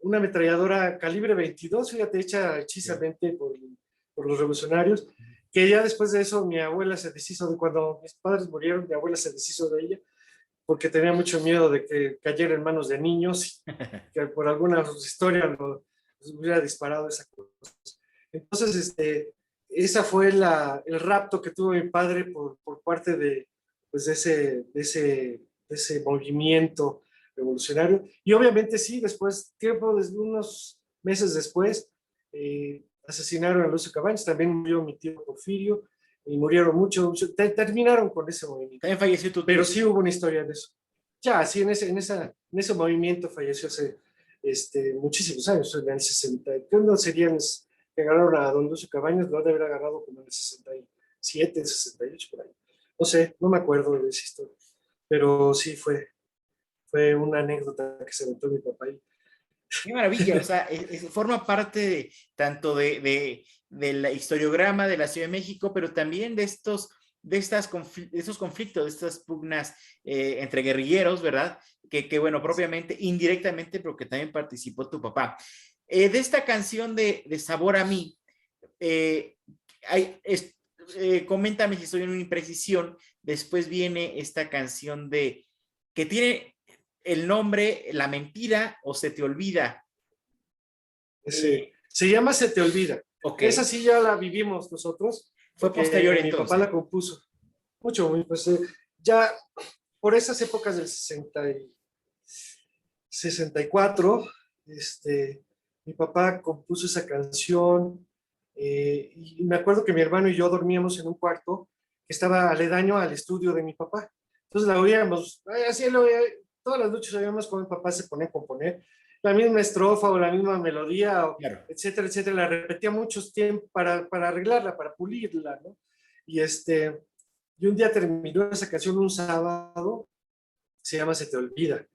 una ametralladora calibre 22, fíjate, hecha hechizamente por los revolucionarios, que ya después de eso mi abuela se deshizo de, cuando mis padres murieron, mi abuela se deshizo de ella, porque tenía mucho miedo de que cayera en manos de niños, que por alguna historia los hubiera disparado esa cosa. Entonces, esa fue el rapto que tuvo mi padre por parte de, pues, de ese movimiento revolucionario. Y obviamente sí, después, unos meses después, asesinaron a Lucio Cabañas, también murió mi tío Porfirio, y murieron muchos, terminaron con ese movimiento. También falleció tu tío. Pero sí hubo una historia de eso. Ya, sí, en ese movimiento falleció hace muchísimos años, en el 60. ¿Qué no serían que agarraron a don Lucio Cabañas? Lo han de haber agarrado como en el 67, 68, por ahí. No sé, no me acuerdo de esa historia. Pero sí fue una anécdota que se inventó mi papá ahí. Qué maravilla, o sea, forma parte tanto de la historiograma de la Ciudad de México, pero también de estos conflictos, de estas pugnas entre guerrilleros, ¿verdad? Que bueno, propiamente, indirectamente, pero que también participó tu papá. De esta canción de Sabor a mí, coméntame si estoy en una imprecisión. Después viene esta canción que tiene el nombre La Mentira o Se te olvida. Se llama Se te olvida. Okay. Esa sí ya la vivimos nosotros. Fue posterior entonces. Mi papá la compuso. Mucho, pues ya por esas épocas del 64, mi papá compuso esa canción, y me acuerdo que mi hermano y yo dormíamos en un cuarto que estaba aledaño al estudio de mi papá. Entonces la oíamos, todas las noches oíamos cómo mi papá se ponía a componer la misma estrofa o la misma melodía, claro, etcétera, etcétera. La repetía muchos tiempos para arreglarla, para pulirla, ¿no? Y un día terminó esa canción un sábado, se llama Se te olvida.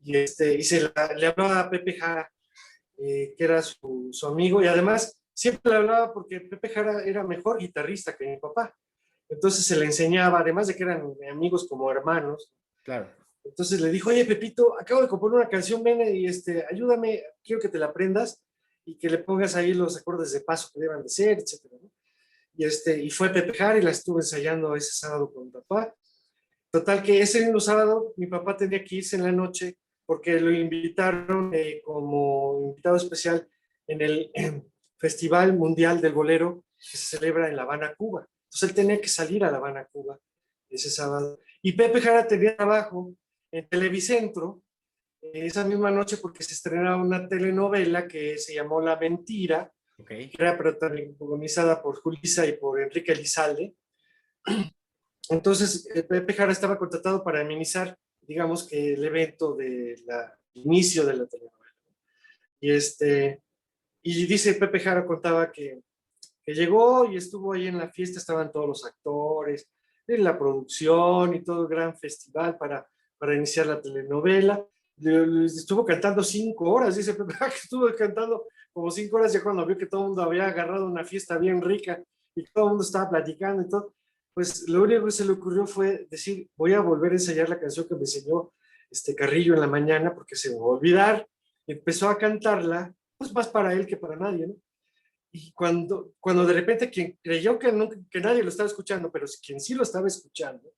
Y le hablaba a Pepe Jara, que era su amigo, y además siempre le hablaba porque Pepe Jara era mejor guitarrista que mi papá. Entonces se le enseñaba, además de que eran amigos como hermanos. Claro. Entonces le dijo, oye, Pepito, acabo de componer una canción, ven y ayúdame, quiero que te la aprendas y que le pongas ahí los acordes de paso que deban de ser, etcétera, ¿no? Y fue Pepe Jara y la estuve ensayando ese sábado con mi papá. Total que ese mismo sábado mi papá tenía que irse en la noche porque lo invitaron como invitado especial en el Festival Mundial del Bolero que se celebra en La Habana, Cuba. Entonces él tenía que salir a La Habana, Cuba ese sábado. Y Pepe Jara tenía trabajo en Televicentro esa misma noche porque se estrenaba una telenovela que se llamó La Mentira, okay, que era protagonizada por Julissa y por Enrique Elizalde. Entonces Pepe Jara estaba contratado para amenizar, digamos que el evento del inicio de la telenovela. Y dice Pepe Jara, contaba que llegó y estuvo ahí en la fiesta, estaban todos los actores, en la producción y todo el gran festival para iniciar la telenovela. Estuvo cantando 5 horas, dice Pepe, que estuvo cantando como 5 horas ya cuando vio que todo el mundo había agarrado una fiesta bien rica y todo el mundo estaba platicando y todo. Pues lo único que se le ocurrió fue decir, voy a volver a ensayar la canción que me enseñó Carrillo en la mañana porque se me va a olvidar. Y empezó a cantarla, pues más para él que para nadie, ¿no? Y cuando de repente quien creyó que nadie lo estaba escuchando, pero quien sí lo estaba escuchando,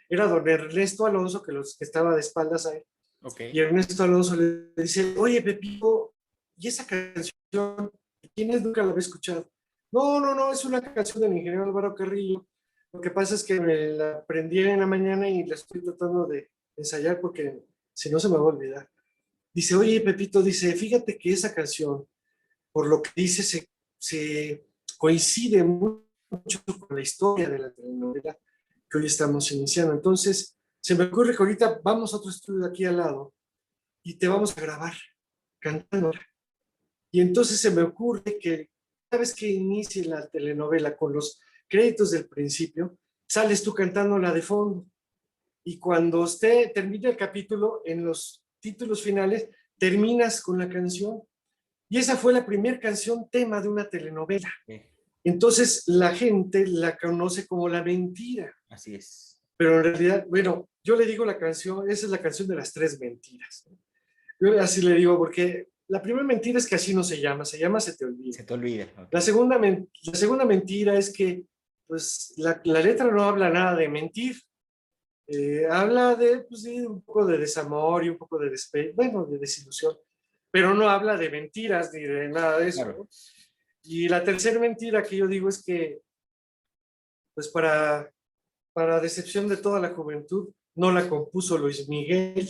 era don Ernesto Alonso, que estaba de espaldas a él. Okay. Y Ernesto Alonso le dice, oye, Pepito, ¿y esa canción ¿Quién es? Nunca la había escuchado. No, es una canción del ingeniero Álvaro Carrillo. Lo que pasa es que me la aprendí en la mañana y la estoy tratando de ensayar porque si no se me va a olvidar. Dice, oye, Pepito, dice, fíjate que esa canción, por lo que dice, se coincide mucho con la historia de la telenovela que hoy estamos iniciando. Entonces, se me ocurre que ahorita vamos a otro estudio aquí al lado y te vamos a grabar cantando. Y entonces se me ocurre que cada vez que inicie la telenovela con los créditos del principio, sales tú cantándola de fondo. Y cuando termine el capítulo, en los títulos finales, terminas con la canción. Y esa fue la primera canción tema de una telenovela. Entonces la gente la conoce como La Mentira. Así es. Pero en realidad, bueno, yo le digo la canción, esa es la canción de las 3 mentiras. Yo así le digo porque la primera mentira es que así no se llama Se te olvida. Se te olvida. Okay. La segunda mentira es que pues, la letra no habla nada de mentir. Habla de, pues, sí, un poco de desamor y un poco de de desilusión, pero no habla de mentiras ni de nada de eso. Claro. ¿No? Y la tercera mentira que yo digo es que, pues para decepción de toda la juventud, no la compuso Luis Miguel.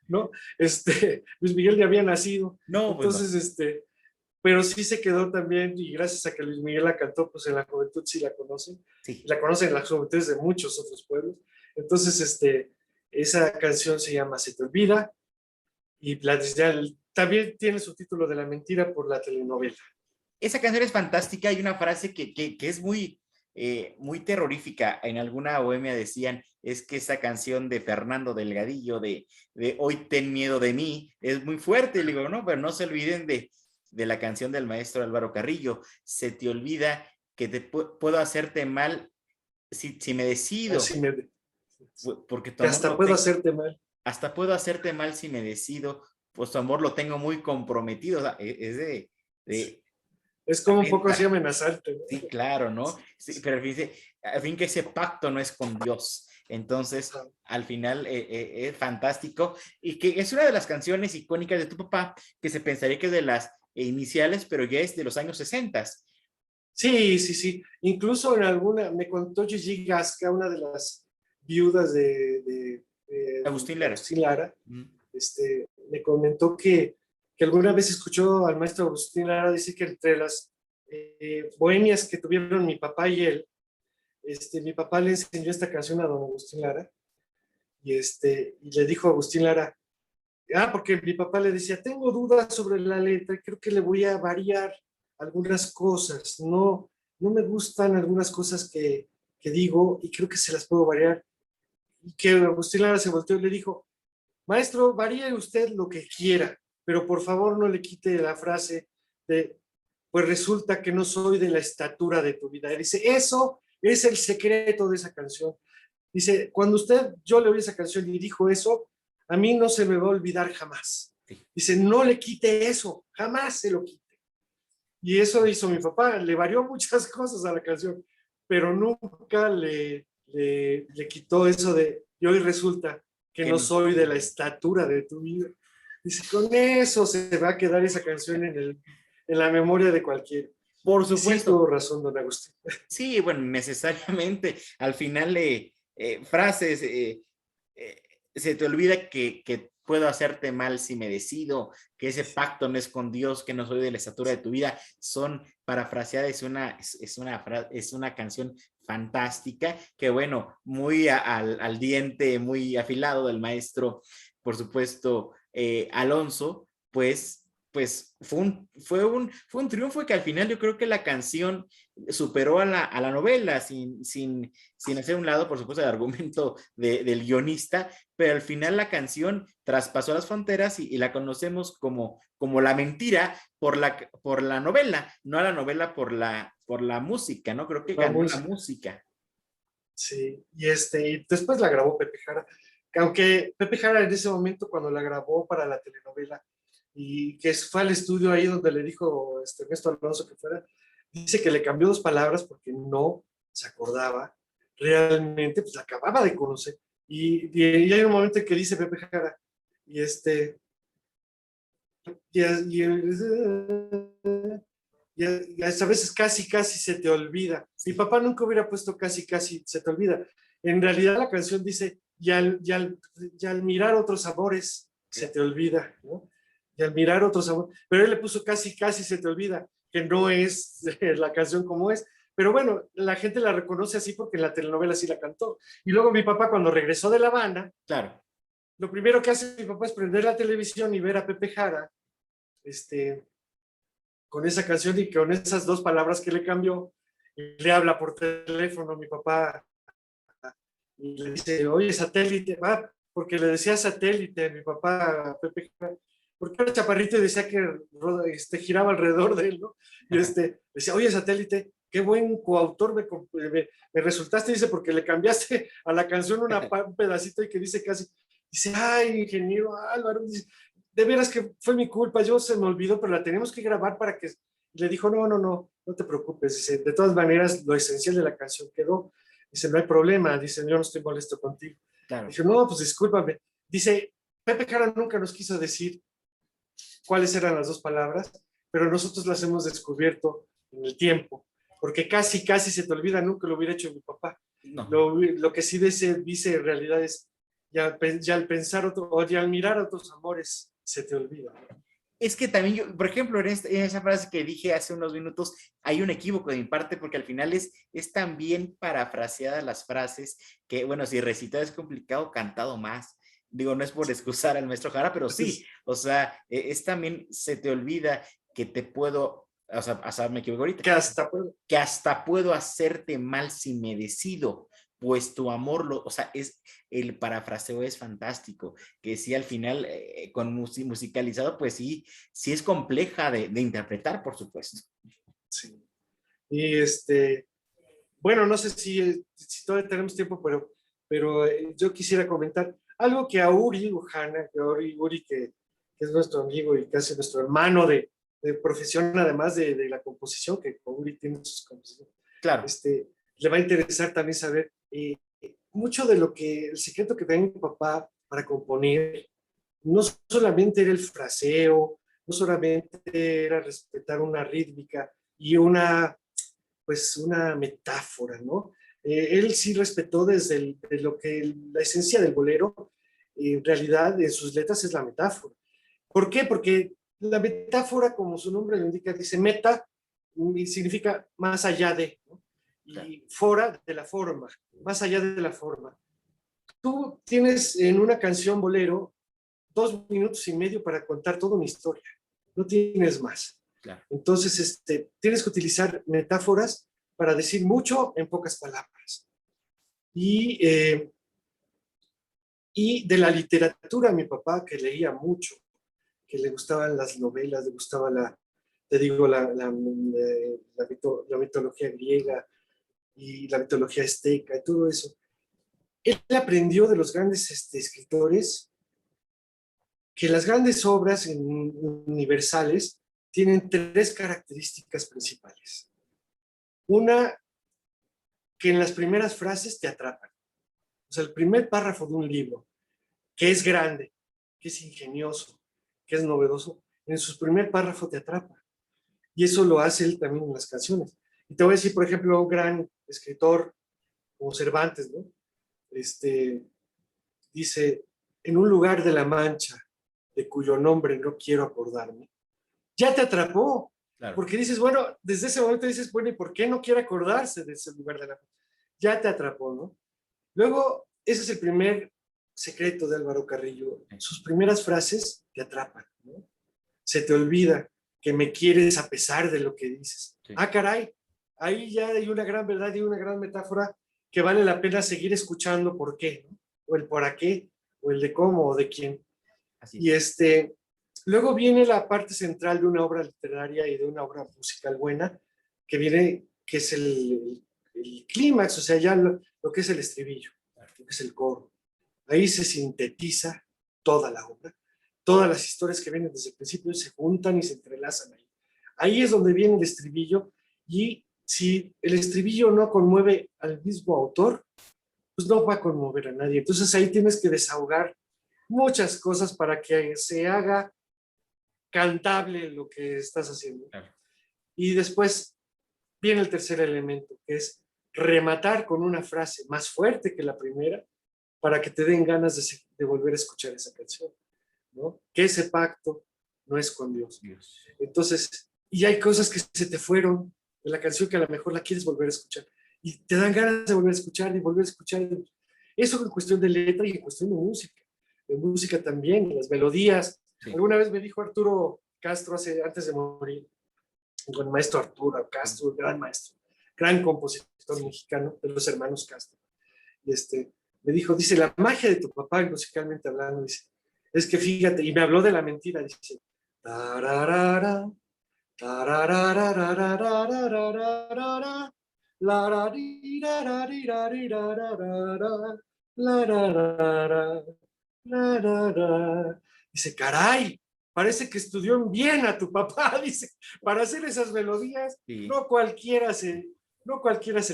¿No? Luis Miguel ya había nacido. No, entonces, pues no. Pero sí se quedó también, y gracias a que Luis Miguel la cantó, pues en la juventud sí la conocen. Sí. La conocen en las juventudes de muchos otros pueblos. Entonces, esa canción se llama Se te olvida, y también tiene su título de La Mentira por la telenovela. Esa canción es fantástica. Hay una frase que es muy terrorífica. En alguna bohemia decían, es que esa canción de Fernando Delgadillo, de Hoy ten miedo de mí, es muy fuerte. Y le digo, no, pero no se olviden de la canción del maestro Álvaro Carrillo, Se te olvida que puedo hacerte mal si me decido. Porque tu amor hasta puedo hacerte mal. Hasta puedo hacerte mal si me decido, pues tu amor lo tengo muy comprometido. O sea, es es como un poco así amenazante, ¿no? Sí, claro, ¿no? Sí, pero fíjese, al fin que ese pacto no es con Dios. Entonces, al final es fantástico y que es una de las canciones icónicas de tu papá que se pensaría que es de las iniciales, pero ya es de los años 60. Sí. Incluso en alguna, me contó Gigi Gasca, una de las viudas de Agustín Lara. Agustín Lara, me comentó que alguna vez escuchó al maestro Agustín Lara decir que entre las bohemias que tuvieron mi papá y él, mi papá le enseñó esta canción a don Agustín Lara y le dijo a Agustín Lara, porque mi papá le decía, tengo dudas sobre la letra, creo que le voy a variar algunas cosas, no me gustan algunas cosas que digo y creo que se las puedo variar. Y que Agustín Lara se volteó y le dijo, maestro, varíe usted lo que quiera, pero por favor no le quite la frase de, pues resulta que no soy de la estatura de tu vida. Y dice, eso es el secreto de esa canción. Dice, cuando yo le oí esa canción y dijo eso, a mí no se me va a olvidar jamás. Dice, no le quite eso, jamás se lo quite. Y eso hizo mi papá, le varió muchas cosas a la canción, pero nunca le quitó eso de, y hoy resulta que no soy de la estatura de tu vida. Dice, con eso se va a quedar esa canción en la memoria de cualquiera. Por supuesto. Sí, tuvo razón, don Agustín. Sí, bueno, necesariamente. Al final, frases, se te olvida que puedo hacerte mal si me decido, que ese pacto no es con Dios, que no soy de la estatura de tu vida, son parafraseadas, es una canción fantástica, que bueno, muy al diente, muy afilado del maestro, por supuesto, Alonso, pues fue un triunfo que al final yo creo que la canción superó a la novela sin hacer un lado, por supuesto, el argumento del guionista, pero al final la canción traspasó las fronteras y la conocemos como La Mentira por la novela, no a la novela por la música, ¿no? Creo que ganó la música. Sí, y después la grabó Pepe Jara, aunque Pepe Jara en ese momento cuando la grabó para la telenovela y que fue al estudio ahí donde le dijo Ernesto Alonso que fuera, dice que le cambió 2 palabras porque no se acordaba realmente, pues la acababa de conocer. Y hay un momento en que dice Pepe Jara, y y a veces casi se te olvida. Mi papá nunca hubiera puesto casi se te olvida. En realidad la canción dice, y al mirar otros amores se te olvida, ¿no? Y al mirar otros amores, pero él le puso casi se te olvida, que no es la canción como es. Pero bueno, la gente la reconoce así porque en la telenovela sí la cantó. Y luego mi papá, cuando regresó de La Habana, Claro. lo primero que hace mi papá es prender la televisión y ver a Pepe Jara, con esa canción y con esas dos palabras que le cambió. Y le habla por teléfono a mi papá y le dice, oye, satélite, va, porque le decía satélite a mi papá, a Pepe Jara, porque era chaparrito y decía que giraba alrededor de él, ¿no? Y decía, oye, satélite, qué buen coautor me resultaste, dice, porque le cambiaste a la canción un pedacito y que dice casi, dice, ay, ingeniero Álvaro, dice, de veras que fue mi culpa, yo se me olvidó, pero la tenemos que grabar para que... Y le dijo, no te preocupes, dice, de todas maneras, lo esencial de la canción quedó, dice, no hay problema, dice, yo no estoy molesto contigo. Claro. Dije, no, pues discúlpame. Dice, Pepe Jara nunca nos quiso decir cuáles eran las dos palabras, pero nosotros las hemos descubierto en el tiempo, porque casi se te olvida, nunca lo hubiera hecho mi papá. No. Lo que sí dice en realidad es, ya al pensar o ya al mirar otros amores, se te olvida. Es que también yo, por ejemplo, en esa frase que dije hace unos minutos, hay un equívoco de mi parte porque al final es tan bien parafraseadas las frases que, bueno, si recitar es complicado, cantado más. Digo, no es por excusar al maestro Jara, pero sí, o sea, es también, se te olvida que te puedo, o sea, hasta me equivoco ahorita. Que hasta puedo hacerte mal si me decido, pues tu amor, o sea, el parafraseo es fantástico, que sí al final, con musicalizado, pues sí es compleja de interpretar, por supuesto. Sí. Y bueno, no sé si todavía tenemos tiempo, pero yo quisiera comentar algo que a Uri Ujana, que es nuestro amigo y casi nuestro hermano de profesión, además de la composición, que Uri tiene sus composiciones. Claro. Le va a interesar también saber mucho de el secreto que tenía mi papá para componer. No solamente era el fraseo, no solamente era respetar una rítmica y una metáfora, ¿no? Él sí respetó desde la esencia del bolero, en realidad en sus letras es la metáfora. ¿Por qué? Porque la metáfora, como su nombre lo indica, dice meta, y significa más allá de, ¿no? Y fora de la forma, más allá de la forma. Tú tienes en una canción bolero 2 minutos y medio para contar toda una historia, no tienes más. Claro. Entonces, tienes que utilizar metáforas para decir mucho en pocas palabras. Y de la literatura, mi papá, que leía mucho, que le gustaban las novelas, le gustaba la mitología griega y la mitología azteca y todo eso. Él aprendió de los grandes escritores que las grandes obras universales tienen 3 características principales. Una, que en las primeras frases te atrapan. O sea, el primer párrafo de un libro, que es grande, que es ingenioso, que es novedoso, en su primer párrafo te atrapa. Y eso lo hace él también en las canciones. Y te voy a decir, por ejemplo, un gran escritor como Cervantes, ¿no? Dice, en un lugar de la Mancha, de cuyo nombre no quiero acordarme, ya te atrapó. Claro. Porque dices, bueno, desde ese momento dices, bueno, ¿y por qué no quiere acordarse de ese lugar de la Mancha? Ya te atrapó, ¿no? Luego, ese es el primer secreto de Álvaro Carrillo. Sus primeras frases te atrapan, ¿no? Se te olvida que me quieres a pesar de lo que dices. Sí. Ah, caray, ahí ya hay una gran verdad y una gran metáfora que vale la pena seguir escuchando por qué, ¿no? O el para qué, o el de cómo, o de quién. Así. Y luego viene la parte central de una obra literaria y de una obra musical buena, que es el clímax, o sea, ya lo que es el estribillo, lo que es el coro. Ahí se sintetiza toda la obra. Todas las historias que vienen desde el principio se juntan y se entrelazan ahí. Ahí es donde viene el estribillo, y si el estribillo no conmueve al mismo autor, pues no va a conmover a nadie. Entonces ahí tienes que desahogar muchas cosas para que se haga cantable lo que estás haciendo. Claro. Y después viene el tercer elemento, que es rematar con una frase más fuerte que la primera para que te den ganas de volver a escuchar esa canción, ¿no? Que ese pacto no es con Dios. Entonces, y hay cosas que se te fueron de la canción que a lo mejor la quieres volver a escuchar y te dan ganas de volver a escuchar y volver a escuchar. Eso en cuestión de letra y en cuestión de música también, las melodías. Sí. Alguna vez me dijo Arturo Castro antes de morir, con el maestro Arturo Castro, gran maestro, gran compositor mexicano de los hermanos Castro. Y me dijo, dice, la magia de tu papá, musicalmente hablando, dice, es que fíjate, y me habló de la mentira, dice, tararara, tararara, dice, caray, parece que estudió en Viena tu papá, dice, para hacer esas melodías, sí. no cualquiera se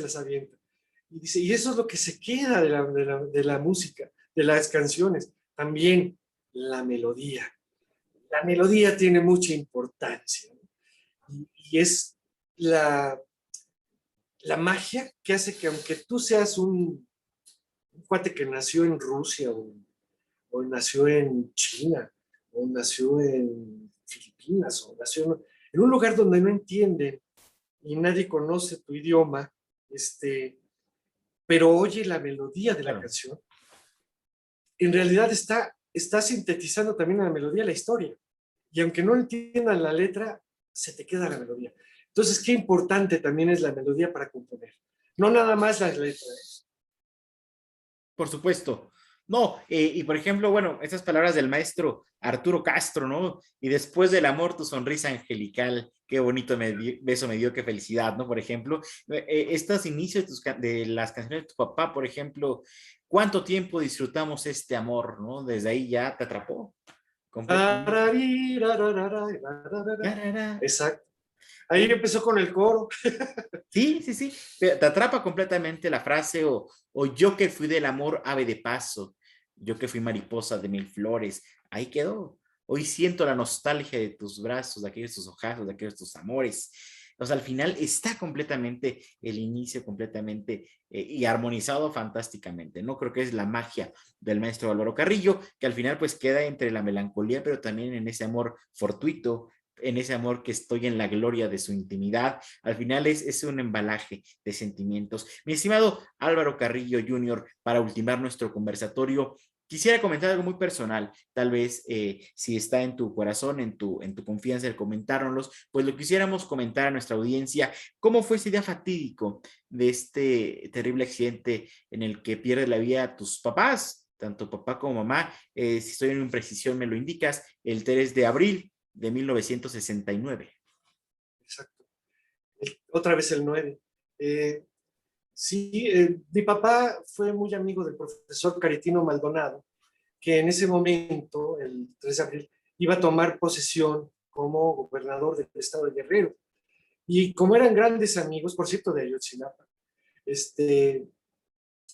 las avienta. Y dice, y eso es lo que se queda de la música, de las canciones, también la melodía. La melodía tiene mucha importancia, ¿no? y es la magia que hace que aunque tú seas un cuate que nació en Rusia o nació en China o nació en Filipinas o nació en un lugar donde no entienden y nadie conoce tu idioma, pero oye la melodía de la canción, en realidad está sintetizando también en la melodía la historia. Y aunque no entiendan la letra, se te queda la melodía. Entonces, qué importante también es la melodía para componer. No nada más las letras. Por supuesto. No, y por ejemplo, bueno, estas palabras del maestro Arturo Castro, ¿no? Y después del amor, tu sonrisa angelical, qué bonito beso me dio, qué felicidad, ¿no? Por ejemplo, estos inicios de las canciones de tu papá, por ejemplo, ¿cuánto tiempo disfrutamos este amor, ¿no? Desde ahí ya te atrapó. Exacto. Ahí empezó con el coro. Sí, sí, sí. Te atrapa completamente la frase o yo que fui del amor ave de paso, yo que fui mariposa de mil flores. Ahí quedó. Hoy siento la nostalgia de tus brazos, de aquellos tus ojazos, de aquellos tus amores. O sea, al final está completamente el inicio, completamente y armonizado fantásticamente, ¿no? Creo que es la magia del maestro Álvaro Carrillo, que al final pues queda entre la melancolía, pero también en ese amor fortuito, en ese amor que estoy en la gloria de su intimidad. Al final es un embalaje de sentimientos. Mi estimado Álvaro Carrillo Jr., para ultimar nuestro conversatorio, quisiera comentar algo muy personal, tal vez si está en tu corazón, en tu confianza el comentárnoslos, pues lo quisiéramos comentar a nuestra audiencia. ¿Cómo fue ese día fatídico de este terrible accidente en el que pierde la vida tus papás, tanto papá como mamá? Si estoy en imprecisión me lo indicas, el 3 de abril de 1969. Exacto. Otra vez el 9. Sí, mi papá fue muy amigo del profesor Caritino Maldonado, que en ese momento, el 3 de abril, iba a tomar posesión como gobernador del estado de Guerrero. Y como eran grandes amigos, por cierto, de Ayotzinapa,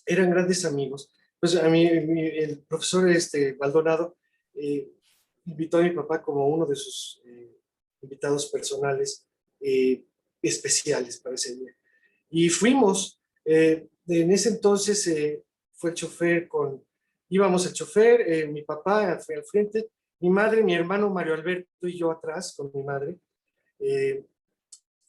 eran grandes amigos, pues a mí el profesor Maldonado invitó a mi papá como uno de sus invitados personales especiales para ese día. Y fuimos. En ese entonces fue el chofer íbamos el chofer, mi papá fue al frente, mi madre, mi hermano Mario Alberto y yo atrás con mi madre.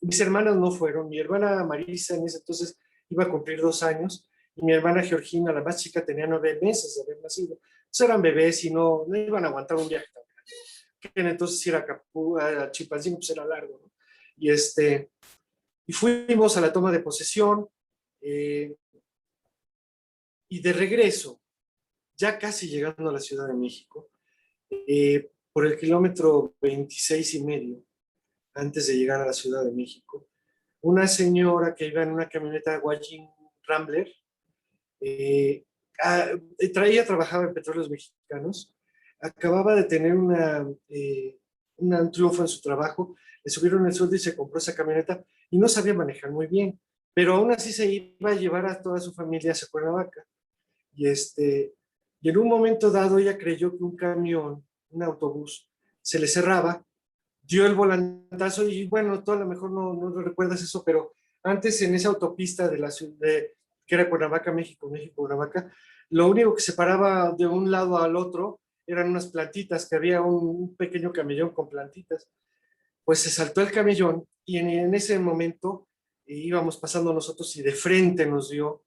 Mis hermanas no fueron, mi hermana Marisa en ese entonces iba a cumplir 2 años y mi hermana Georgina, la más chica, tenía 9 meses de haber nacido. Entonces eran bebés y no iban a aguantar un viaje tan grande. Que entonces ir a Chilpancingo pues era largo, ¿no? Y fuimos a la toma de posesión. Y de regreso, ya casi llegando a la Ciudad de México, por el kilómetro 26.5, antes de llegar a la Ciudad de México, una señora que iba en una camioneta Guayín Rambler, trabajaba en Petróleos Mexicanos, acababa de tener un triunfo en su trabajo, le subieron el sueldo y se compró esa camioneta y no sabía manejar muy bien, pero aún así se iba a llevar a toda su familia hacia Cuernavaca. Y en un momento dado ella creyó que un camión, un autobús, se le cerraba dio el volantazo y bueno, tú a lo mejor no recuerdas eso, pero antes en esa autopista de la ciudad, que era Cuernavaca, México, Cuernavaca, lo único que separaba de un lado al otro eran unas plantitas, que había un pequeño camellón con plantitas. Pues se saltó el camellón y en ese momento íbamos pasando nosotros y de frente nos dio,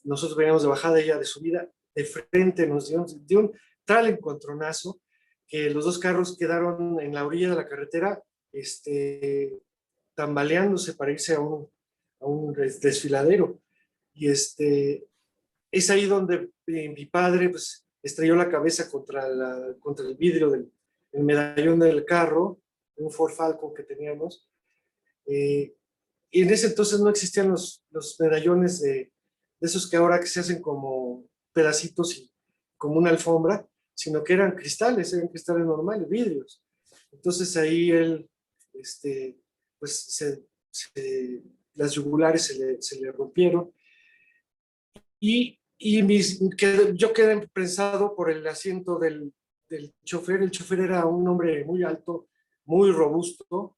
nosotros veníamos de bajada, ella de subida, de frente nos dio un tal encontronazo que los dos carros quedaron en la orilla de la carretera, tambaleándose para irse a un desfiladero. Y es ahí donde mi padre pues, estrelló la cabeza contra el vidrio del medallón del carro, un Ford Falcon que teníamos. Y en ese entonces no existían los medallones de esos que ahora que se hacen como pedacitos y como una alfombra, sino que eran cristales normales, vidrios. Entonces ahí él, pues las yugulares se le rompieron y yo quedé prensado por el asiento del chofer. El chofer era un hombre muy alto, muy robusto,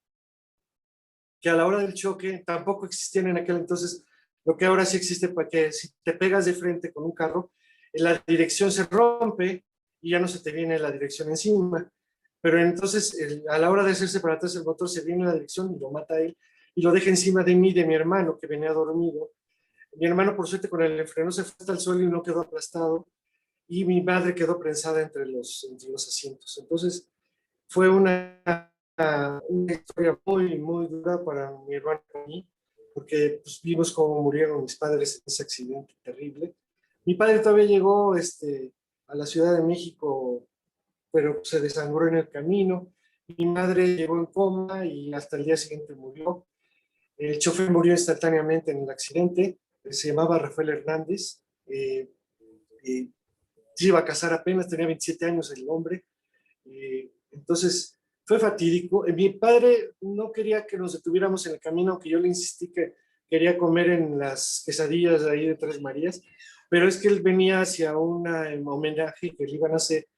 que a la hora del choque tampoco existían en aquel entonces lo que ahora sí existe, para que si te pegas de frente con un carro, la dirección se rompe y ya no se te viene la dirección encima. Pero entonces a la hora de hacerse para atrás el motor, se viene la dirección y lo mata a él y lo deja encima de mí, de mi hermano que venía dormido. Mi hermano, por suerte, con el freno se fue hasta el suelo y no quedó aplastado, y mi madre quedó prensada entre los asientos. Entonces fue una historia muy, muy dura para mi hermano y para mí, porque pues, vimos cómo murieron mis padres en ese accidente terrible. Mi padre todavía llegó a la Ciudad de México, pero se desangró en el camino. Mi madre llegó en coma y hasta el día siguiente murió. El chofer murió instantáneamente en el accidente. Se llamaba Rafael Hernández. Se iba a casar apenas, tenía 27 años el hombre. Entonces fue fatídico. Mi padre no quería que nos detuviéramos en el camino, aunque yo le insistí que quería comer en las quesadillas de ahí de Tres Marías, pero es que él venía hacia un homenaje que le iban a hacer,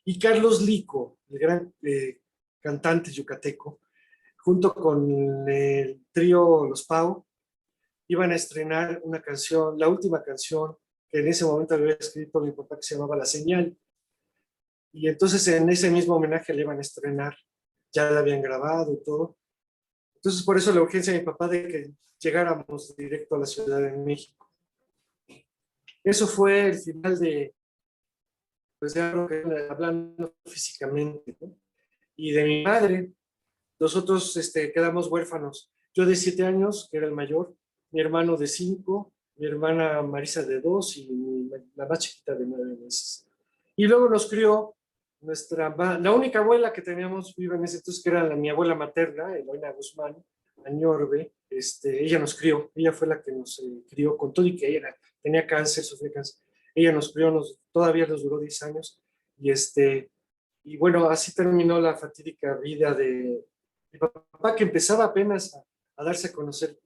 y Carlos Lico, el gran cantante yucateco, junto con el trío Los Pau, iban a estrenar una canción, la última canción que en ese momento había escrito mi papá, que se llamaba La Señal. Y entonces en ese mismo homenaje le iban a estrenar, ya la habían grabado y todo. Entonces por eso la urgencia de mi papá de que llegáramos directo a la Ciudad de México. Eso fue el final pues de algo que hablando físicamente, ¿no? Y de mi madre, nosotros quedamos huérfanos. Yo de 7 años, que era el mayor, mi hermano de 5, mi hermana Marisa de 2 y la más chiquita de 9 meses. Y luego nos crió la única abuela que teníamos viva en ese entonces, que era mi abuela materna, Eloina Guzmán Añorbe. Ella nos crió, ella fue la que nos crió con todo y que ella tenía cáncer, sufría cáncer. Ella nos crió, todavía nos duró 10 años. Y bueno, así terminó la fatídica vida de mi papá, que empezaba apenas a darse a conocer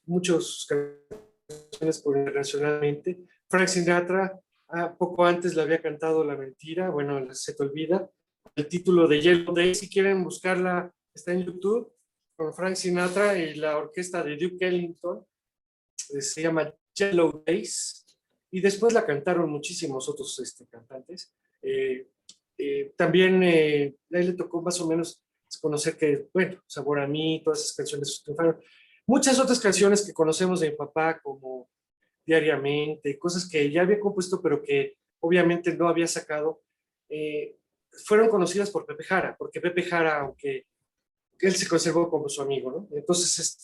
muchos canciones internacionalmente. Frank Sinatra, poco antes le había cantado La Mentira, bueno, Se Te Olvida. El título de Yellow Days, si quieren buscarla, está en YouTube, con Frank Sinatra y la orquesta de Duke Ellington. Se llama Yellow Days, y después la cantaron muchísimos otros cantantes. También a él le tocó más o menos conocer que, bueno, Sabor a mí, todas esas canciones triunfaron. Muchas otras canciones que conocemos de mi papá, como Diariamente, cosas que ya había compuesto, pero que obviamente no había sacado, fueron conocidas por Pepe Jara, porque Pepe Jara, aunque él se conservó como su amigo, ¿no? Entonces,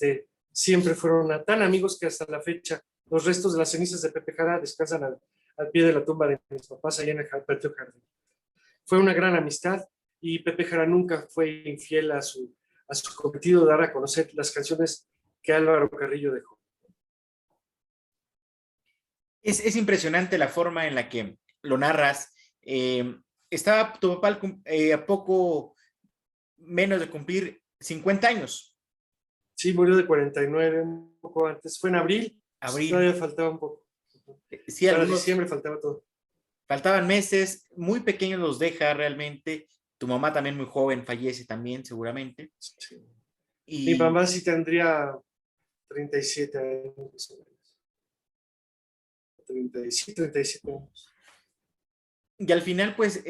siempre fueron tan amigos que hasta la fecha los restos de las cenizas de Pepe Jara descansan al pie de la tumba de mis papás allá en el patio jardín. Fue una gran amistad, y Pepe Jara nunca fue infiel a su cometido de dar a conocer las canciones que Álvaro Carrillo dejó. Es impresionante la forma en la que lo narras. Estaba tu papá a poco menos de cumplir 50 años. Sí, murió de 49, un poco antes. Fue en abril. Todavía faltaba un poco. Sí, para diciembre faltaba todo. Faltaban meses, muy pequeños los deja realmente, Tu mamá también muy joven fallece también, seguramente. Sí. Mi Y, mamá sí tendría 37 años, más o menos. 37 años. y al final, pues,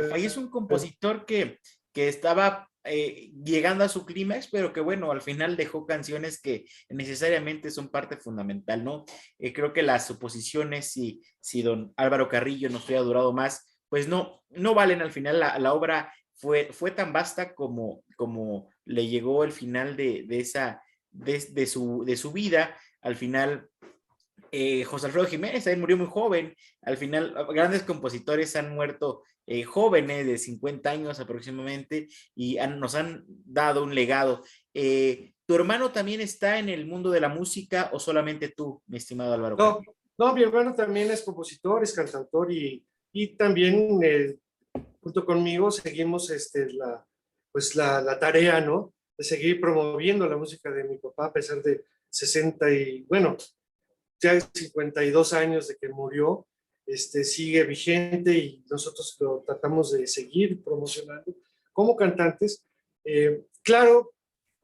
fallece un compositor que estaba llegando a su clímax, pero que bueno, al final dejó canciones que necesariamente son parte fundamental, ¿no? Creo que las suposiciones, si don Álvaro Carrillo nos hubiera durado más, pues no valen al final. La obra fue tan vasta como le llegó el final de su vida. Al final, José Alfredo Jiménez también murió muy joven. Al final, grandes compositores han muerto jóvenes de 50 años aproximadamente y nos han dado un legado. ¿Tu hermano también está en el mundo de la música o solamente tú, mi estimado Álvaro No, Carrillo? no, mi hermano también es compositor, es cantautor y también junto conmigo seguimos la tarea, ¿no? De seguir promoviendo la música de mi papá a pesar de 60 y, bueno, ya 52 años de que murió, sigue vigente y nosotros lo tratamos de seguir promocionando como cantantes. Claro,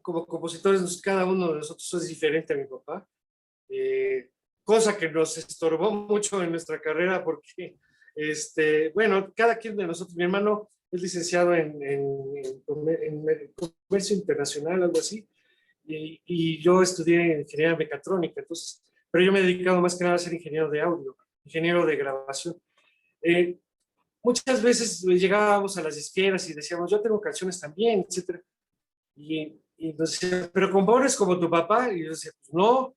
como compositores, cada uno de nosotros es diferente a mi papá, eh, cosa que nos estorbó mucho en nuestra carrera porque, bueno, cada quien de nosotros, mi hermano es licenciado en comercio internacional, algo así, y yo estudié ingeniería mecatrónica, entonces, pero yo me he dedicado más que nada a ser ingeniero de audio, ingeniero de grabación. Eh, Muchas veces llegábamos a las disqueras y decíamos, yo tengo canciones también, etcétera. Y nos decían, pero compones como tu papá. Y yo decía, pues no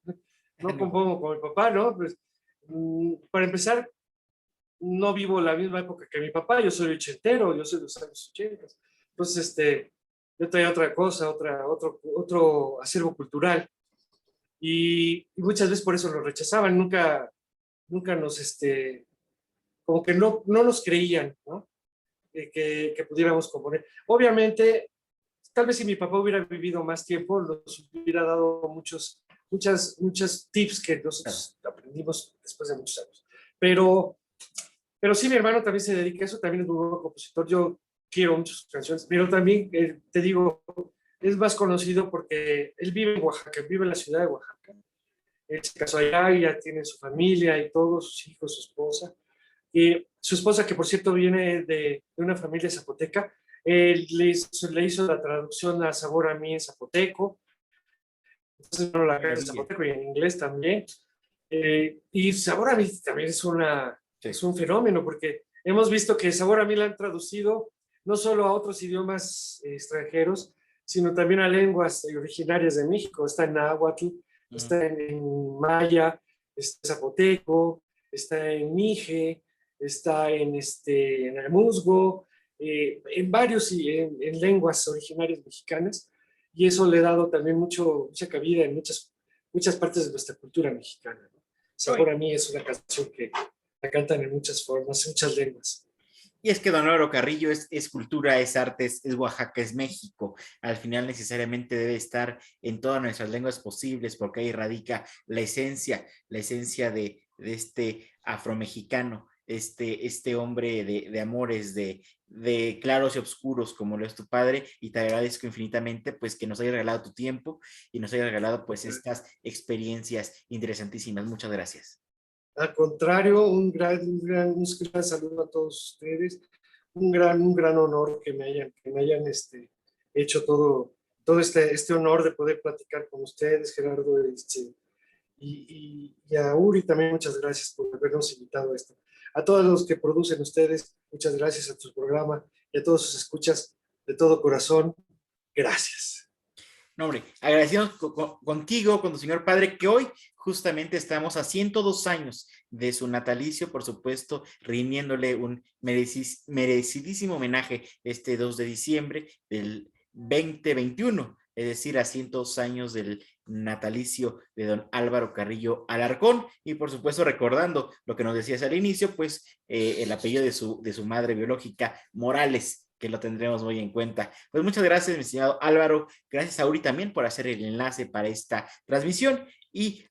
compongo como mi papá, ¿no? Pues, para empezar, no vivo la misma época que mi papá, yo soy ochentero, yo soy de los años 80. Entonces, yo traía otra cosa, otro acervo cultural. Y muchas veces por eso lo rechazaban, nunca nos, como que no nos creían, ¿no? Que pudiéramos componer. Obviamente, tal vez si mi papá hubiera vivido más tiempo, nos hubiera dado muchos tips que nosotros aprendimos después de muchos años. Pero sí, mi hermano también se dedica a eso, también es muy buen compositor. Yo quiero muchas canciones, pero también, te digo, es más conocido porque él vive en Oaxaca, vive en la ciudad de Oaxaca. Él se casó allá y ya tiene su familia y todos sus hijos, su esposa. Y su esposa, que por cierto viene de una familia zapoteca, le hizo la traducción a Sabor a mí en zapoteco, entonces bueno, la canción en zapoteco y en inglés también. Y Sabor a mí también es un fenómeno, porque hemos visto que Sabor a mí la han traducido no solo a otros idiomas extranjeros, sino también a lenguas originarias de México. Está en náhuatl, está en maya, está en zapoteco, está en mije, está en el musgo, en varios en lenguas originarias mexicanas, y eso le ha dado también mucha cabida en muchas partes de nuestra cultura mexicana, ¿no? Sabor a mí es una canción que la cantan en muchas formas, en muchas lenguas. Y es que don Álvaro Carrillo es cultura, es arte, es Oaxaca, es México. Al final necesariamente debe estar en todas nuestras lenguas posibles porque ahí radica la esencia de este afromexicano, este hombre de amores, de claros y oscuros como lo es tu padre, y te agradezco infinitamente pues que nos hayas regalado tu tiempo y nos hayas regalado pues estas experiencias interesantísimas. Muchas gracias. Al contrario, un gran saludo a todos ustedes, un gran honor que me hayan hecho todo este honor de poder platicar con ustedes, Gerardo, y a Uri también muchas gracias por habernos invitado a esto. A todos los que producen ustedes, muchas gracias a tu programa y a todos sus escuchas de todo corazón, gracias. No, hombre, agradecidos contigo, con tu señor padre, que hoy justamente estamos a 102 años de su natalicio, por supuesto, rindiéndole un merecidísimo homenaje este 2 de diciembre del 2021, es decir, a 102 años del natalicio de don Álvaro Carrillo Alarcón, y por supuesto recordando lo que nos decías al inicio, pues el apellido de su madre biológica, Morales, que lo tendremos muy en cuenta. Pues muchas gracias, mi estimado Álvaro. Gracias a Uri también por hacer el enlace para esta transmisión. Y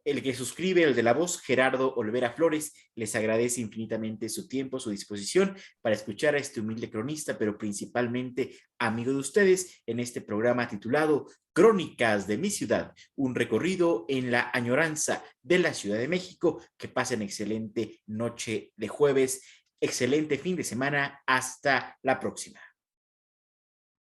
el que suscribe, el de la voz, Gerardo Olvera Flores, les agradece infinitamente su tiempo, su disposición para escuchar a este humilde cronista, pero principalmente amigo de ustedes en este programa titulado Crónicas de mi ciudad, un recorrido en la añoranza de la Ciudad de México. Que pasen excelente noche de jueves, excelente fin de semana, hasta la próxima.